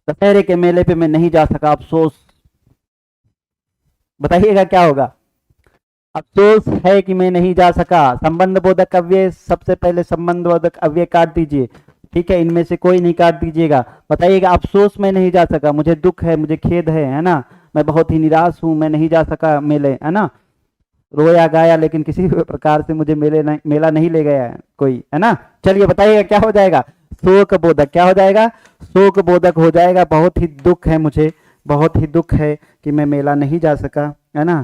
दशहरे के मेले पे मैं नहीं जा सका, अफसोस, बताइएगा क्या होगा, अफसोस है कि मैं नहीं जा सका। संबंध बोधक अव्यय, सबसे पहले संबंध बोधक अव्यय काट दीजिए, ठीक है, इनमें से कोई नहीं काट दीजिएगा। बताइएगा अफसोस में नहीं जा सका, मुझे दुख है, मुझे खेद है ना, मैं बहुत ही निराश हूं, मैं नहीं जा सका मेले, है ना, रोया गाया लेकिन किसी भी प्रकार से मुझे मेला नहीं ले गया है कोई, है ना। चलिए बताइएगा क्या हो जाएगा, शोक बोधक, क्या हो जाएगा, शोक बोधक हो जाएगा। बहुत ही दुख है मुझे, बहुत ही दुख है कि मैं मेला नहीं जा सका, है ना।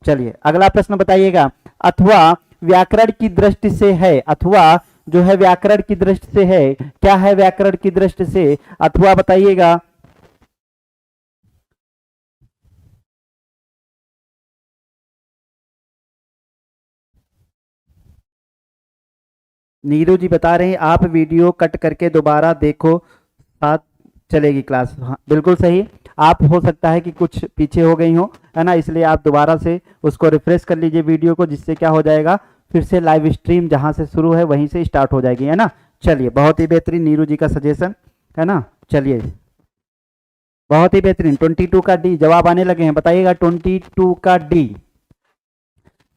चलिए अगला प्रश्न बताइएगा, अथवा व्याकरण की दृष्टि से है, अथवा जो है व्याकरण की दृष्टि से है, क्या है व्याकरण की दृष्टि से अथवा, बताइएगा। नीरू जी बता रहे हैं आप वीडियो कट करके दोबारा देखो, साथ चलेगी क्लास, हाँ बिल्कुल सही। आप हो सकता है कि कुछ पीछे हो गई हो, है ना, इसलिए आप दोबारा से उसको रिफ्रेश कर लीजिए वीडियो को, जिससे क्या हो जाएगा, फिर से लाइव स्ट्रीम जहां से शुरू है वहीं से स्टार्ट हो जाएगी, है ना। चलिए बहुत ही बेहतरीन नीरू जी का सजेशन, है ना। चलिए बहुत ही बेहतरीन, 22 का डी जवाब आने लगे हैं, बताइएगा 22 का डी,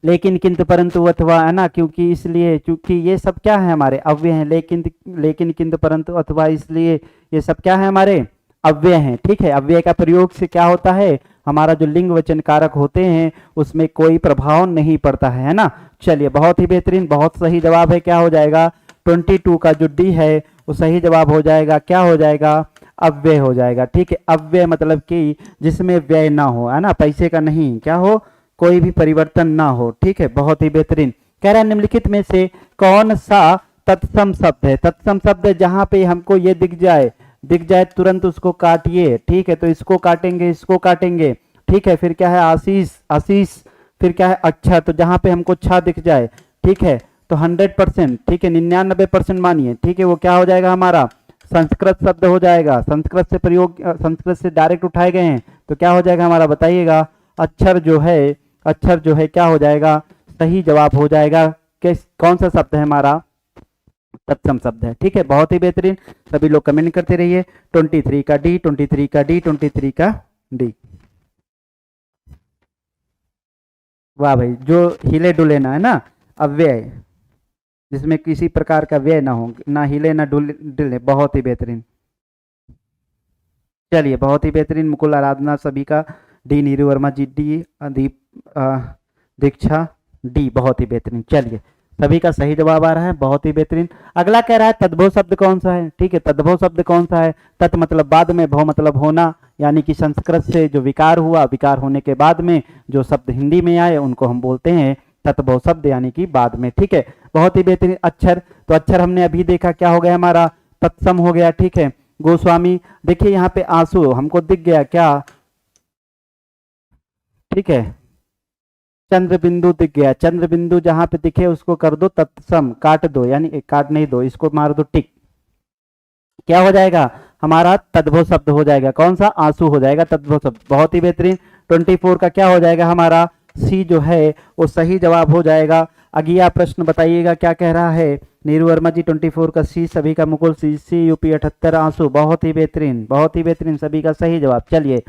लेकिन किंतु परंतु अथवा, है ना, क्योंकि इसलिए, क्योंकि ये सब क्या है हमारे अव्यय हैं, लेकिन किंतु परंतु अथवा, इसलिए ये सब क्या है हमारे अव्यय हैं, ठीक है। अव्यय का प्रयोग से क्या होता है, हमारा जो लिंग वचन कारक होते हैं उसमें कोई प्रभाव नहीं पड़ता है ना। चलिए बहुत ही बेहतरीन, बहुत सही जवाब है, क्या हो जाएगा 22 का जो डी है वो सही जवाब हो जाएगा, क्या हो जाएगा, अव्यय हो जाएगा, ठीक है। अव्यय मतलब कि जिसमें व्यय ना हो, है ना, पैसे का नहीं, क्या हो, कोई भी परिवर्तन ना हो, ठीक है। बहुत ही बेहतरीन, कह रहा है निम्नलिखित में से कौन सा तत्सम शब्द है, तत्सम शब्द जहां पे हमको ये दिख जाए तुरंत उसको काटिए, ठीक है। तो इसको काटेंगे, इसको काटेंगे, ठीक है। फिर क्या है आशीष, आशीष, फिर क्या है अच्छा, तो जहां पे हमको छा दिख जाए, ठीक है, तो 100%, ठीक है, 99% मानिए, ठीक है, वो क्या हो जाएगा हमारा संस्कृत शब्द हो जाएगा, संस्कृत से प्रयोग, संस्कृत से डायरेक्ट उठाए गए हैं, तो क्या हो जाएगा हमारा, बताइएगा अक्षर जो है, अक्षर जो है क्या हो जाएगा, सही जवाब हो जाएगा। किस, कौन सा शब्द है हमारा, तत्सम शब्द है, ठीक है। बहुत ही बेहतरीन, सभी लोग कमेंट करते रहिए। 23 का डी, 23 का डी, 23 का डी, वाह भाई, जो हिले डुले ना, है ना, अव्यय जिसमें किसी प्रकार का व्यय ना हो, ना हिले ना डुले, बहुत ही बेहतरीन। चलिए बहुत ही बेहतरीन, मुकुल आराधना सभी का D, Neeru Verma ji D, Deep Diksha D, बहुत ही बेहतरीन। चलिए सभी का सही जवाब आ रहा है, बहुत ही बेहतरीन। अगला कह रहा है तद्भव शब्द कौन सा है, ठीक है, तद्भव शब्द कौन सा है, तत् मतलब बाद में, भव मतलब होना, यानी कि संस्कृत से जो विकार हुआ, विकार होने के बाद में जो शब्द हिंदी में आए उनको हम बोलते हैं तत्भव शब्द, यानी कि बाद में, ठीक है। बहुत ही बेहतरीन। अक्षर, तो अक्षर हमने अभी देखा क्या हो गया हमारा, तत्सम हो गया, ठीक है। गोस्वामी, देखिए यहाँ पे आंसू हमको दिख गया क्या, ठीक है, चंद्र बिंदु दिख गया, चंद्र बिंदु जहां पे दिखे उसको कर दो तत्सम, काट दो, यानी काट नहीं दो, इसको मार दो टिक, क्या हो जाएगा हमारा तद्भव शब्द हो जाएगा, कौन सा, आंसू हो जाएगा तद्भव शब्द, बहुत ही बेहतरीन। 24 का क्या हो जाएगा हमारा सी जो है वो सही जवाब हो जाएगा। अगला प्रश्न बताइएगा क्या कह रहा है। नीरू वर्मा जी 24 का सी, सभी का मुकुल सी, सी यूपी 78 आंसू, बहुत ही बेहतरीन, बहुत ही बेहतरीन, सभी का सही जवाब। चलिए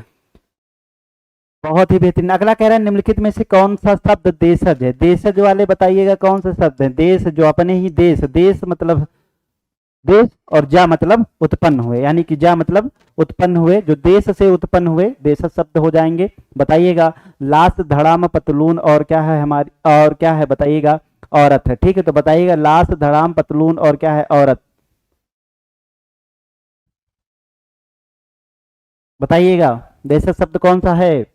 बहुत ही बेहतरीन। अगला कह रहा है निम्नलिखित में से कौन सा शब्द देशज है। देशज वाले बताइएगा कौन सा शब्द है। देश जो अपने ही देश, देश मतलब देश, और जा मतलब उत्पन्न हुए, यानी कि जा मतलब उत्पन्न हुए, जो देश से उत्पन्न हुए देशज शब्द हो जाएंगे। बताइएगा लाश, धड़ाम, पतलून और क्या है हमारी, और क्या है बताइएगा, औरत है। ठीक है, तो बताइएगा लाश, धड़ाम, पतलून और क्या है, औरत। बताइएगा देशज शब्द कौन सा है।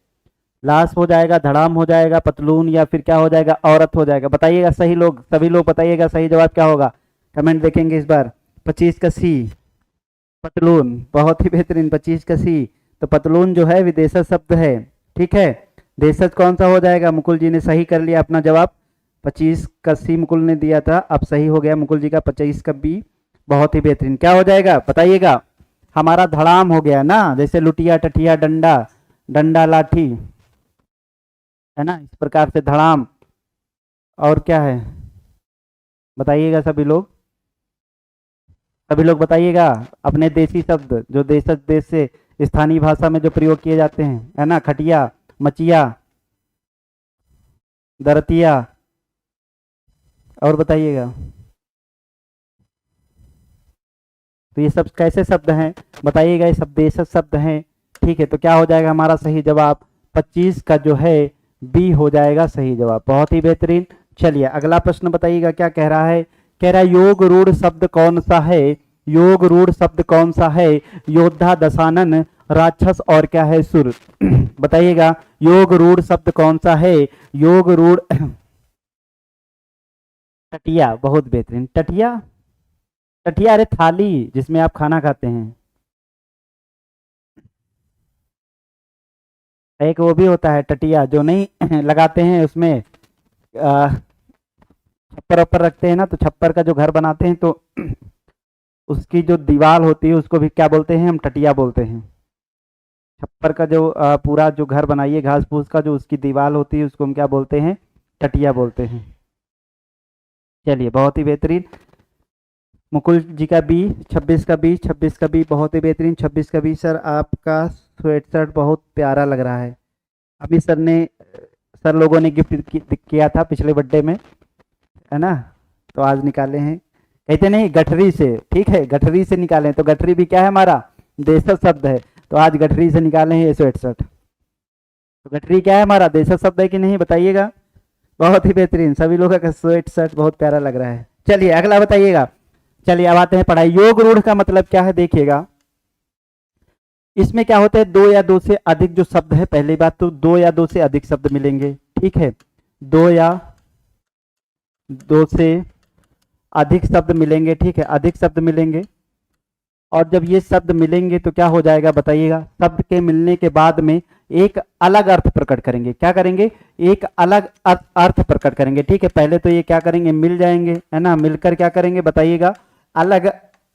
लाश हो जाएगा, धड़ाम हो जाएगा, पतलून, या फिर क्या हो जाएगा, औरत हो जाएगा। बताइएगा सही लोग, सभी लोग बताइएगा सही जवाब क्या होगा। कमेंट देखेंगे इस बार। 25 का सी, पतलून, बहुत ही बेहतरीन, 25 का सी। तो पतलून जो है विदेशज शब्द है। ठीक है, देशज कौन सा हो जाएगा। मुकुल जी ने सही कर लिया अपना जवाब, 25 का सी मुकुल ने दिया था, अब सही हो गया मुकुल जी का, 25 का बी। बहुत ही बेहतरीन, क्या हो जाएगा बताइएगा। हमारा धड़ाम हो गया ना, जैसे लुटिया, टठिया, डंडा, डंडा लाठी, है ना, इस प्रकार से धड़ाम। और क्या है बताइएगा सभी लोग, सभी लोग बताइएगा अपने देसी शब्द जो देश देश से स्थानीय भाषा में जो प्रयोग किए जाते हैं, है ना, खटिया, मचिया, दरतिया, और बताइएगा। तो ये सब कैसे शब्द हैं बताइएगा, ये सब देशज शब्द हैं। ठीक है, तो क्या हो जाएगा हमारा सही जवाब, 25 का जो है बी हो जाएगा सही जवाब। बहुत ही बेहतरीन। चलिए अगला प्रश्न बताइएगा क्या कह रहा है। कह रहा है योग रूढ़ शब्द कौन सा है। योग रूढ़ शब्द कौन सा है। योद्धा, दशानन, राक्षस और क्या है, सुर। बताइएगा योग रूढ़ शब्द कौन सा है। योग रूढ़ टटिया, बहुत बेहतरीन, टटिया, टटिया अरे थाली जिसमें आप खाना खाते हैं। एक वो भी होता है टटिया जो नहीं लगाते हैं उसमें, छप्पर वप्पर रखते हैं ना, तो छप्पर का जो घर बनाते हैं तो उसकी जो दीवार होती है उसको भी क्या बोलते हैं हम, टटिया बोलते हैं। छप्पर का जो पूरा जो घर बनाइए घास फूस का, जो उसकी दीवार होती है उसको हम क्या बोलते हैं, टटिया बोलते हैं। चलिए बहुत ही बेहतरीन। मुकुल जी का बी, 26 का बी, 26 का बी, बहुत ही बेहतरीन, 26 का बी। सर आपका स्वेट शर्ट बहुत प्यारा लग रहा है। अभी सर ने, सर लोगों ने गिफ्ट किया था पिछले बर्थडे में, है ना, तो आज निकाले हैं। कहते नहीं गठरी से, ठीक है, गठरी से निकाले, तो गठरी भी क्या है हमारा देशज शब्द है, तो आज गठरी से निकाले हैं ये स्वेट शर्ट। तो गठरी क्या है हमारा देशज शब्द है कि नहीं बताइएगा। बहुत ही बेहतरीन, सभी लोगों का स्वेट शर्ट बहुत प्यारा लग रहा है। चलिए अगला बताइएगा। चलिए अब आते हैं पढ़ाई। योग रूढ़ का मतलब क्या है देखिएगा। इसमें क्या होता है, दो या दो से अधिक जो शब्द है, पहली बात तो दो या दो से अधिक शब्द मिलेंगे। ठीक है, दो या दो से अधिक शब्द मिलेंगे। ठीक है, अधिक शब्द मिलेंगे, और जब ये शब्द मिलेंगे तो क्या हो जाएगा बताइएगा। शब्द के मिलने के बाद में एक अलग अर्थ प्रकट करेंगे। क्या करेंगे, एक अलग अर्थ प्रकट करेंगे। ठीक है, पहले तो ये क्या करेंगे, मिल जाएंगे, है ना, मिलकर क्या करेंगे बताइएगा, अलग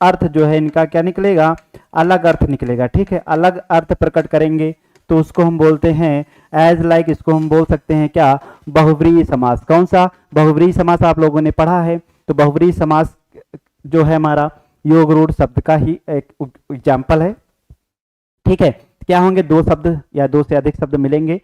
अर्थ जो है इनका क्या निकलेगा, अलग अर्थ निकलेगा। ठीक है, अलग अर्थ प्रकट करेंगे तो उसको हम बोलते हैं एज लाइक, इसको हम बोल सकते हैं क्या, बहुव्रीहि समास। कौन सा, बहुव्रीहि समास आप लोगों ने पढ़ा है, तो बहुव्रीहि समास जो है हमारा योग रूढ़ शब्द का ही एक एग्जाम्पल है। ठीक है, क्या होंगे, दो शब्द या दो से अधिक शब्द मिलेंगे।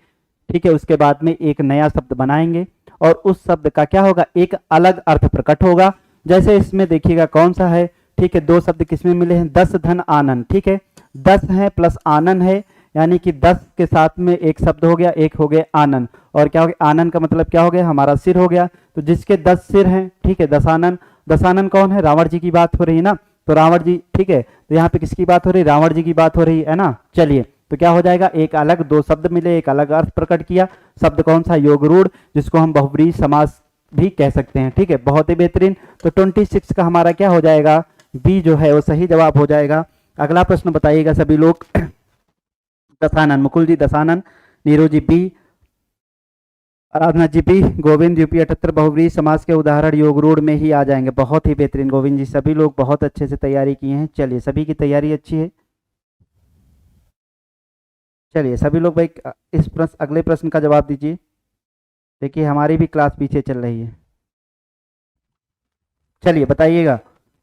ठीक है, उसके बाद में एक नया शब्द बनाएंगे और उस शब्द का क्या होगा, एक अलग अर्थ प्रकट होगा। जैसे इसमें देखिएगा कौन सा है। ठीक है, दो शब्द किसमें मिले हैं, दस धन आनंद। ठीक है, 10 है प्लस आनंद है, यानी कि 10 के साथ में एक शब्द हो गया, एक हो गया आनंद, और क्या हो गया, आनंद का मतलब क्या हो गया, हमारा सिर हो गया। तो जिसके 10 सिर हैं, ठीक है, दशानन। दशानन कौन है, रावण जी की बात हो रही है ना, तो रावण जी। ठीक है, तो यहाँ पे किसकी बात हो रही है, रावण जी की बात हो रही है ना। चलिए, तो क्या हो जाएगा, एक अलग, दो शब्द मिले, एक अलग अर्थ प्रकट किया। शब्द कौन सा, योग रूढ़, जिसको हम बहुव्रीहि समास भी कह सकते हैं। ठीक है, बहुत ही बेहतरीन। तो 26 का हमारा क्या हो जाएगा, बी जो है वो सही जवाब हो जाएगा। अगला प्रश्न बताइएगा सभी लोग। दशानन, मुकुल जी दशानन, नीरू जी बी, आराधना जी बी, गोविंद यूपी 78 बहुव्रीहि समास के उदाहरण योग रूढ़ में ही आ जाएंगे। बहुत ही बेहतरीन गोविंद जी, सभी लोग बहुत अच्छे से तैयारी किए हैं। चलिए सभी की तैयारी अच्छी है। चलिए सभी लोग भाई इस प्रश्न, अगले प्रश्न का जवाब दीजिए। देखिए हमारी भी क्लास पीछे चल रही है। चलिए बताइएगा,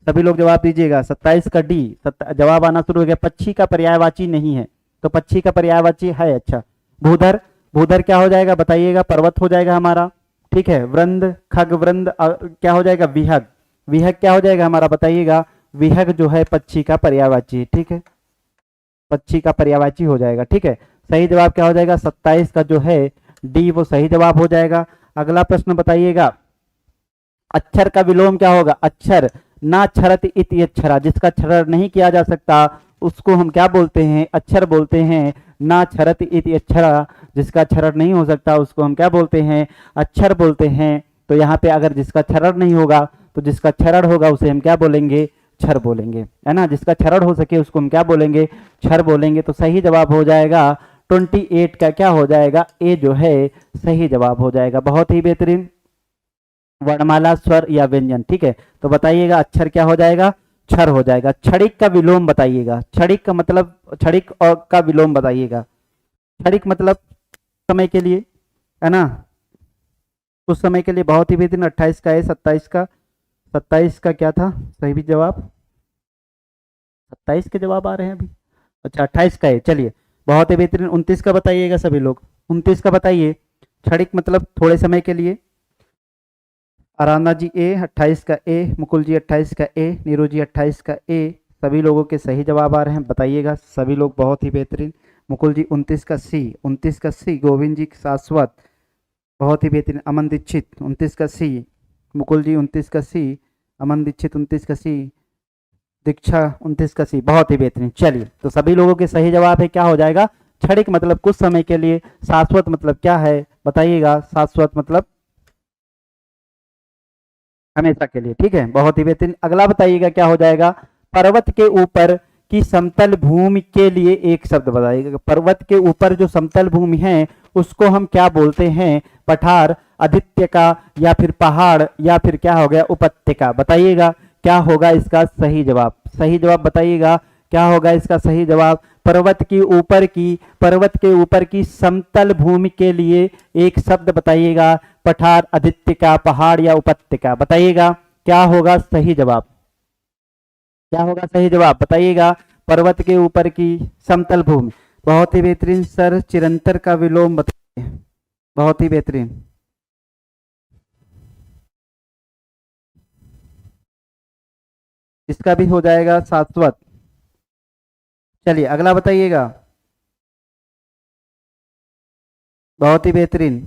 सभी लोग जवाब दीजिएगा। 27 का डी जवाब आना शुरू हो गया। पक्षी का पर्यायवाची नहीं है, तो पक्षी का पर्यायवाची है। अच्छा, भूधर, भूधर क्या हो जाएगा बताइएगा? पर्वत हो जाएगा हमारा। ठीक है, वृंद, खग, वृंद क्या हो जाएगा? विहग, विहग क्या हो जाएगा हमारा बताइएगा? विहग जो है पक्षी का पर्यायवाची। ठीक है, पक्षी का पर्यायवाची हो जाएगा। ठीक है, सही जवाब क्या हो जाएगा? 27 का जो है डी वो सही जवाब हो जाएगा। अगला प्रश्न बताइएगा, अक्षर का विलोम क्या होगा? अक्षर, ना क्षरत इति अक्षरा, जिसका क्षरण नहीं किया जा सकता उसको हम क्या बोलते हैं? अक्षर बोलते हैं। ना क्षरत इति अक्षरा, जिसका क्षरण नहीं हो सकता उसको हम क्या बोलते हैं? अक्षर बोलते हैं। तो यहाँ पे अगर जिसका क्षरण नहीं होगा तो जिसका क्षरण होगा उसे हम क्या बोलेंगे? क्षर बोलेंगे, है ना। जिसका क्षरण हो सके उसको हम क्या बोलेंगे? क्षर बोलेंगे। तो सही जवाब हो जाएगा 28 का क्या हो जाएगा? ए जो है सही जवाब हो जाएगा। बहुत ही बेहतरीन। वर्णमाला, स्वर या व्यंजन। ठीक है, तो बताइएगा अक्षर क्या हो जाएगा? क्षर हो जाएगा। क्षणिक का विलोम बताइएगा। क्षणिक का मतलब, क्षणिक और का विलोम बताइएगा। क्षणिक मतलब समय के लिए, है ना, उस समय के लिए। बहुत ही बेहतरीन। 28 का है। 27 का, 27 का क्या था सही भी जवाब? 27 के जवाब आ रहे हैं अभी। अच्छा, 28 का है। चलिए, बहुत ही बेहतरीन। 29 का बताइएगा सभी लोग। 29 का बताइए। क्षणिक मतलब थोड़े समय के लिए। आराधना जी ए 28 का ए, मुकुल जी 28 का ए, नीरू जी 28 का ए। सभी लोगों के सही जवाब आ रहे हैं, बताइएगा सभी लोग। बहुत ही बेहतरीन। मुकुल जी 29 का सी, 29 का सी। गोविंद जी शाश्वत, बहुत ही बेहतरीन। अमन दीक्षित 29 का सी, मुकुल जी 29 का सी, अमन दीक्षित 29 का सी, दीक्षा 29 का सी। बहुत ही बेहतरीन। चलिए, तो सभी लोगों के सही जवाब है। क्या हो जाएगा? क्षणिक मतलब कुछ समय के लिए, शाश्वत मतलब क्या है बताइएगा? शाश्वत मतलब हमेशा के लिए। ठीक है, बहुत ही बेहतरीन। अगला बताइएगा क्या हो जाएगा? पर्वत के ऊपर की समतल भूमि के लिए एक शब्द बताइएगा। पर्वत के ऊपर जो समतल भूमि है उसको हम क्या बोलते हैं? पठार, आदित्यका, या फिर पहाड़, या फिर क्या हो गया? उपत्यका। बताइएगा क्या होगा इसका सही जवाब? सही जवाब बताइएगा क्या होगा इसका सही जवाब? पर्वत के ऊपर की, पर्वत के ऊपर की समतल भूमि के लिए एक शब्द बताइएगा। पठार, आदित्यका, पहाड़ या उपत्यका। बताइएगा क्या होगा सही जवाब? क्या होगा सही जवाब बताइएगा? पर्वत के ऊपर की समतल भूमि। बहुत ही बेहतरीन सर। चिरंतर का विलोम बताइए। बहुत ही बेहतरीन। इसका भी हो जाएगा शाश्वत। चलिए अगला बताइएगा। बहुत ही बेहतरीन।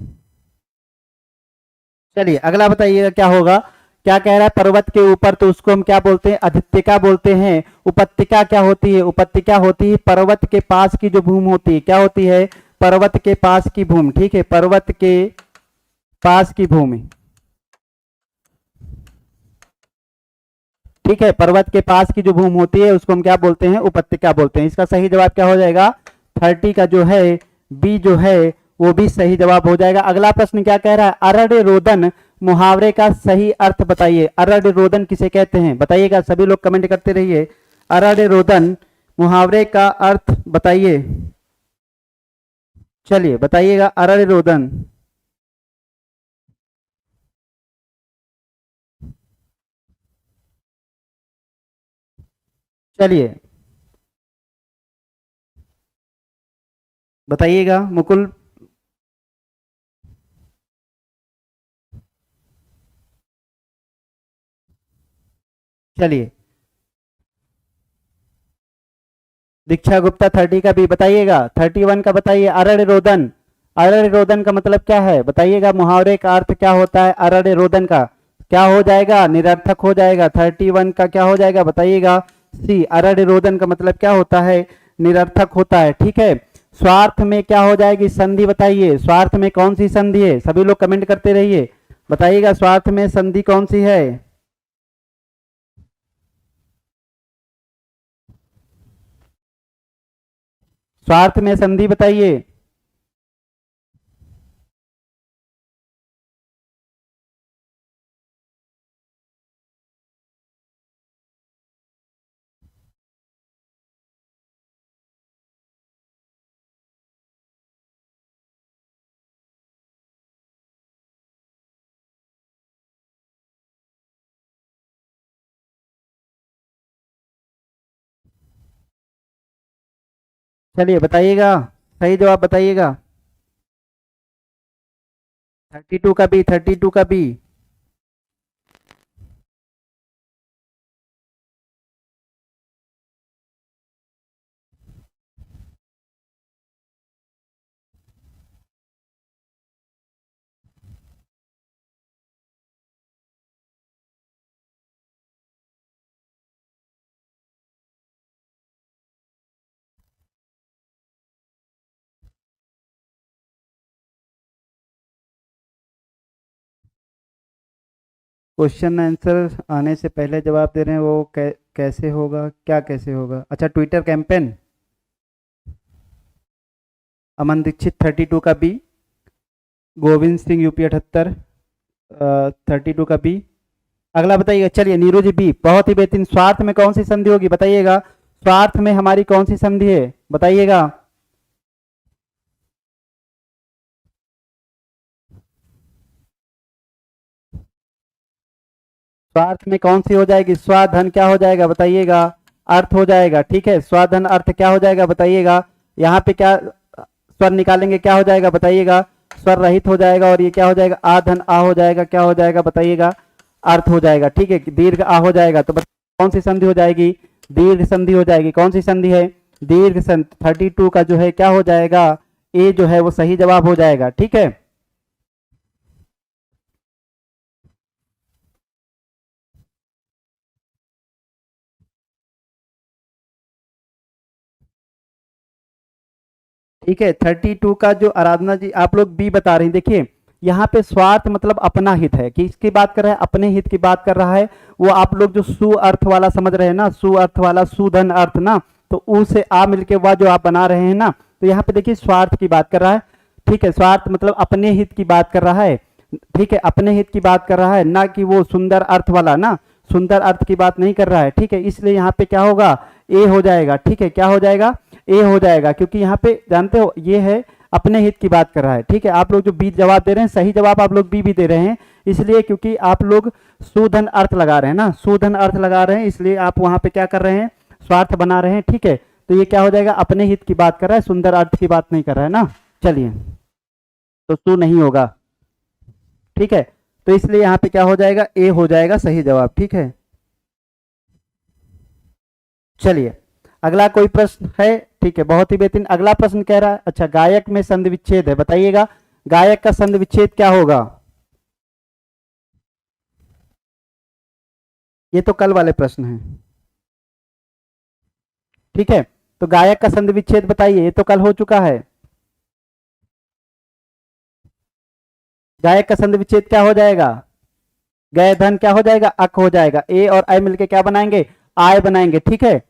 चलिए अगला बताइएगा क्या होगा? क्या कह रहा है? पर्वत के ऊपर, तो उसको हम क्या बोलते हैं? आदित्यका बोलते हैं। उपत्यका क्या होती है? उपत्यका होती है पर्वत के पास की जो भूमि होती है। क्या होती है? पर्वत के पास की भूमि। ठीक है, पर्वत के पास की भूमि। ठीक है, पर्वत के पास की जो भूमि होती है उसको हम क्या बोलते हैं? उपत्यका बोलते हैं। इसका सही जवाब क्या हो जाएगा? 30 का जो है बी जो है वो भी सही जवाब हो जाएगा। अगला प्रश्न क्या कह रहा है? अरण्य रोदन मुहावरे का सही अर्थ बताइए। अरण्य रोदन किसे कहते हैं बताइएगा? सभी लोग कमेंट करते रहिए। अरण्य रोदन मुहावरे का अर्थ बताइए। चलिए बताइएगा अरण्य रोदन। चलिए बताइएगा मुकुल। चलिए, दीक्षा गुप्ता 30 का भी बताइएगा। 31 का बताइए। अरण्य रोदन, अरण्य रोदन का मतलब क्या है बताइएगा? मुहावरे का अर्थ क्या होता है अरण्य रोदन का? क्या हो जाएगा? निरर्थक हो जाएगा। 31 का क्या हो जाएगा बताइएगा? सी, अरण्य रोदन का मतलब क्या होता है? निरर्थक होता है। ठीक है, स्वार्थ में क्या हो जाएगी संधि बताइए? स्वार्थ में कौन सी संधि है? सभी लोग कमेंट करते रहिए, बताइएगा स्वार्थ में संधि कौन सी है? स्वार्थ में संधि बताइए। चलिए बताइएगा, सही जवाब बताइएगा। 32 का बी, 32 का बी। क्वेश्चन आंसर आने से पहले जवाब दे रहे हैं, वो कैसे होगा, क्या कैसे होगा? अच्छा, ट्विटर कैंपेन। अमन दीक्षित 32 का बी, गोविंद सिंह यूपी 78 32 का बी। अगला बताइएगा। चलिए नीरू जी बी, बहुत ही बेहतरीन। स्वार्थ में कौन सी संधि होगी बताइएगा, स्वार्थ में हमारी कौन सी संधि है बताइएगा। स्वार्थ में कौन सी हो जाएगी? स्वाधन क्या हो जाएगा बताइएगा? अर्थ हो जाएगा। ठीक है, स्वाधन अर्थ क्या हो जाएगा बताइएगा। यहाँ पे क्या स्वर निकालेंगे, क्या हो जाएगा बताइएगा? स्वर रहित हो जाएगा, और ये क्या हो जाएगा? आधन आ हो जाएगा। क्या हो जाएगा बताइएगा? अर्थ हो जाएगा। ठीक है, दीर्घ आ हो जाएगा। तो कौन सी संधि हो जाएगी? दीर्घ संधि हो जाएगी। कौन सी संधि है? दीर्घ संधि। 32 का जो है क्या हो जाएगा? ए जो है वो सही जवाब हो जाएगा। ठीक है, ठीक है। 32 का जो आराधना जी आप लोग बी बता रही हैं, देखिए यहाँ पे स्वार्थ मतलब अपना हित है, कि इसकी बात कर रहा है, अपने हित की बात कर रहा है। वो आप लोग जो सु अर्थ वाला समझ रहे हैं ना, सु अर्थ वाला, सुधन अर्थ ना, तो उ से आ मिलके वह जो आप बना रहे हैं ना, तो यहाँ पे देखिए स्वार्थ की बात कर रहा है। ठीक है, स्वार्थ मतलब अपने हित की बात कर रहा है। ठीक है, अपने हित की बात कर रहा है, ना कि वो सुंदर अर्थ वाला ना, सुंदर अर्थ की बात नहीं कर रहा है। ठीक है, इसलिए यहाँ पे क्या होगा? ए हो जाएगा। ठीक है, क्या हो जाएगा? ए हो जाएगा, क्योंकि यहाँ पे जानते हो ये है अपने हित की बात कर रहा है। ठीक है, आप लोग जो बी जवाब दे रहे हैं, सही जवाब आप लोग बी भी दे रहे हैं, इसलिए क्योंकि आप लोग सुधन अर्थ लगा रहे हैं ना, सुधन अर्थ लगा रहे हैं, इसलिए आप वहां पे क्या कर रहे हैं? स्वार्थ बना रहे हैं। ठीक है, तो ये क्या हो जाएगा? अपने हित की बात कर रहा है, सुंदर अर्थ की बात नहीं कर रहा है ना। चलिए, तो सु नहीं होगा। ठीक है, तो इसलिए यहाँ पे क्या हो जाएगा? ए हो जाएगा सही जवाब। ठीक है, चलिए अगला कोई प्रश्न है? ठीक है, बहुत ही बेहतरीन। अगला प्रश्न कह रहा है, अच्छा गायक में संधि विच्छेद है, बताइएगा गायक का संधि विच्छेद क्या होगा? ये तो कल वाले प्रश्न हैं। ठीक है, तो गायक का संधि विच्छेद बताइए, ये तो कल हो चुका है। गायक का संधि विच्छेद क्या हो जाएगा? गय धन क्या हो जाएगा? अक हो जाएगा। ए और आई मिलके क्या बनाएंगे? आय बनाएंगे। ठीक है,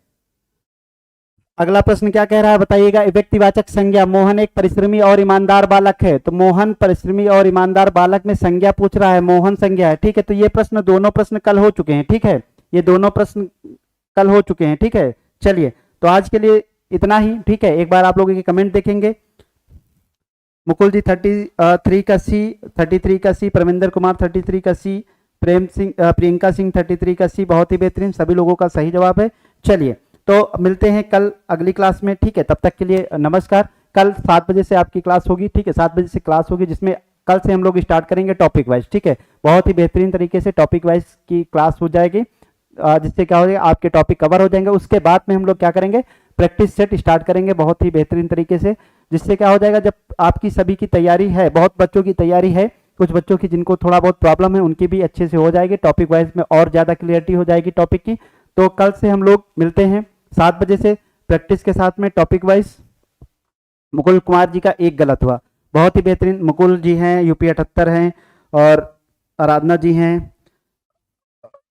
अगला प्रश्न क्या कह रहा है बताइएगा। व्यक्तिवाचक संज्ञा, मोहन एक परिश्रमी और ईमानदार बालक है, तो मोहन परिश्रमी और ईमानदार बालक में संज्ञा पूछ रहा है, मोहन संज्ञा है। ठीक है, तो ये प्रश्न, दोनों प्रश्न कल हो चुके हैं। ठीक है, ये दोनों प्रश्न कल हो चुके हैं। ठीक है, चलिए तो आज के लिए इतना ही। ठीक है, एक बार आप लोगों के कमेंट देखेंगे। मुकुल जी 33 का सी, 33 का सी, परमिंदर कुमार 33 का सी, प्रेम सिंह प्रियंका सिंह 33 का सी, बहुत ही बेहतरीन, सभी लोगों का सही जवाब है। चलिए तो मिलते हैं कल अगली क्लास में। ठीक है, तब तक के लिए नमस्कार। कल 7 बजे से आपकी क्लास होगी। ठीक है, 7 बजे से क्लास होगी, जिसमें कल से हम लोग स्टार्ट करेंगे टॉपिक वाइज। ठीक है, बहुत ही बेहतरीन तरीके से टॉपिक वाइज की क्लास हो जाएगी, जिससे क्या हो जाएगा, आपके टॉपिक कवर हो जाएंगे। उसके बाद में हम लोग क्या करेंगे? प्रैक्टिस सेट स्टार्ट करेंगे बहुत ही बेहतरीन तरीके से, जिससे क्या हो जाएगा, जब आपकी सभी की तैयारी है, बहुत बच्चों की तैयारी है, कुछ बच्चों की जिनको थोड़ा बहुत प्रॉब्लम है, उनकी भी अच्छे से हो जाएगी, टॉपिक वाइज में और ज़्यादा क्लियरिटी हो जाएगी टॉपिक की। तो कल से हम लोग मिलते हैं 7 बजे से प्रैक्टिस के साथ में टॉपिक वाइज। मुकुल कुमार जी का एक गलत हुआ, बहुत ही बेहतरीन। मुकुल जी हैं, यूपी 78 हैं, और आराधना जी हैं।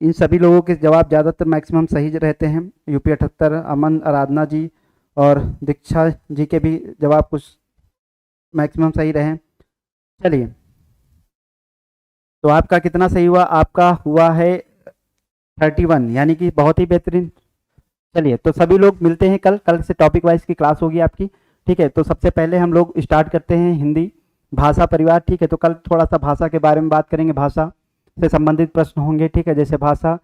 इन सभी लोगों के जवाब ज़्यादातर मैक्सिमम सही रहते हैं। यूपी 78, अमन, आराधना जी और दीक्षा जी के भी जवाब कुछ मैक्सिमम सही रहे। चलिए, तो आपका कितना सही हुआ? आपका हुआ है 31, यानी कि बहुत ही बेहतरीन। चलिए, तो सभी लोग मिलते हैं कल। कल से टॉपिक वाइज की क्लास होगी आपकी। ठीक है, तो सबसे पहले हम लोग स्टार्ट करते हैं हिंदी भाषा परिवार। ठीक है, तो कल थोड़ा सा भाषा के बारे में बात करेंगे, भाषा से संबंधित प्रश्न होंगे। ठीक है, जैसे भाषा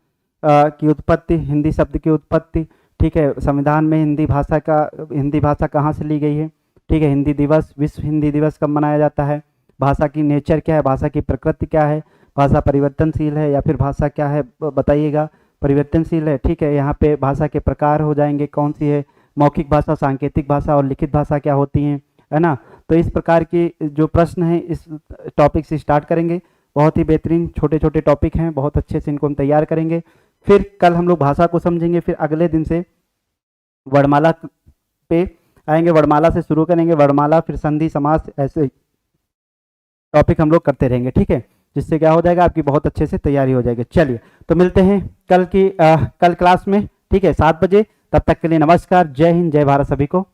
की उत्पत्ति, हिंदी शब्द की उत्पत्ति। ठीक है। संविधान में हिंदी भाषा कहाँ से ली गई है, ठीक है। हिंदी दिवस, विश्व हिंदी दिवस कब मनाया जाता है, भाषा की नेचर क्या है, भाषा की प्रकृति क्या है, भाषा परिवर्तनशील है या फिर भाषा क्या है बताइएगा, परिवर्तनशील है, ठीक है। यहाँ पे भाषा के प्रकार हो जाएंगे, कौन सी है, मौखिक भाषा, सांकेतिक भाषा और लिखित भाषा क्या होती हैं, है ना। तो इस प्रकार की जो प्रश्न है इस टॉपिक से स्टार्ट करेंगे। बहुत ही बेहतरीन छोटे छोटे टॉपिक हैं, बहुत अच्छे से इनको हम तैयार करेंगे। फिर कल हम लोग भाषा को समझेंगे, फिर अगले दिन से वर्णमाला पे आएंगे, वर्णमाला से शुरू करेंगे, वर्णमाला फिर संधि समास, ऐसे टॉपिक हम लोग करते रहेंगे, ठीक है। जिससे क्या हो जाएगा, आपकी बहुत अच्छे से तैयारी हो जाएगी। चलिए तो मिलते हैं कल क्लास में, ठीक है, 7 बजे। तब तक के लिए नमस्कार, जय हिंद, जय भारत सभी को।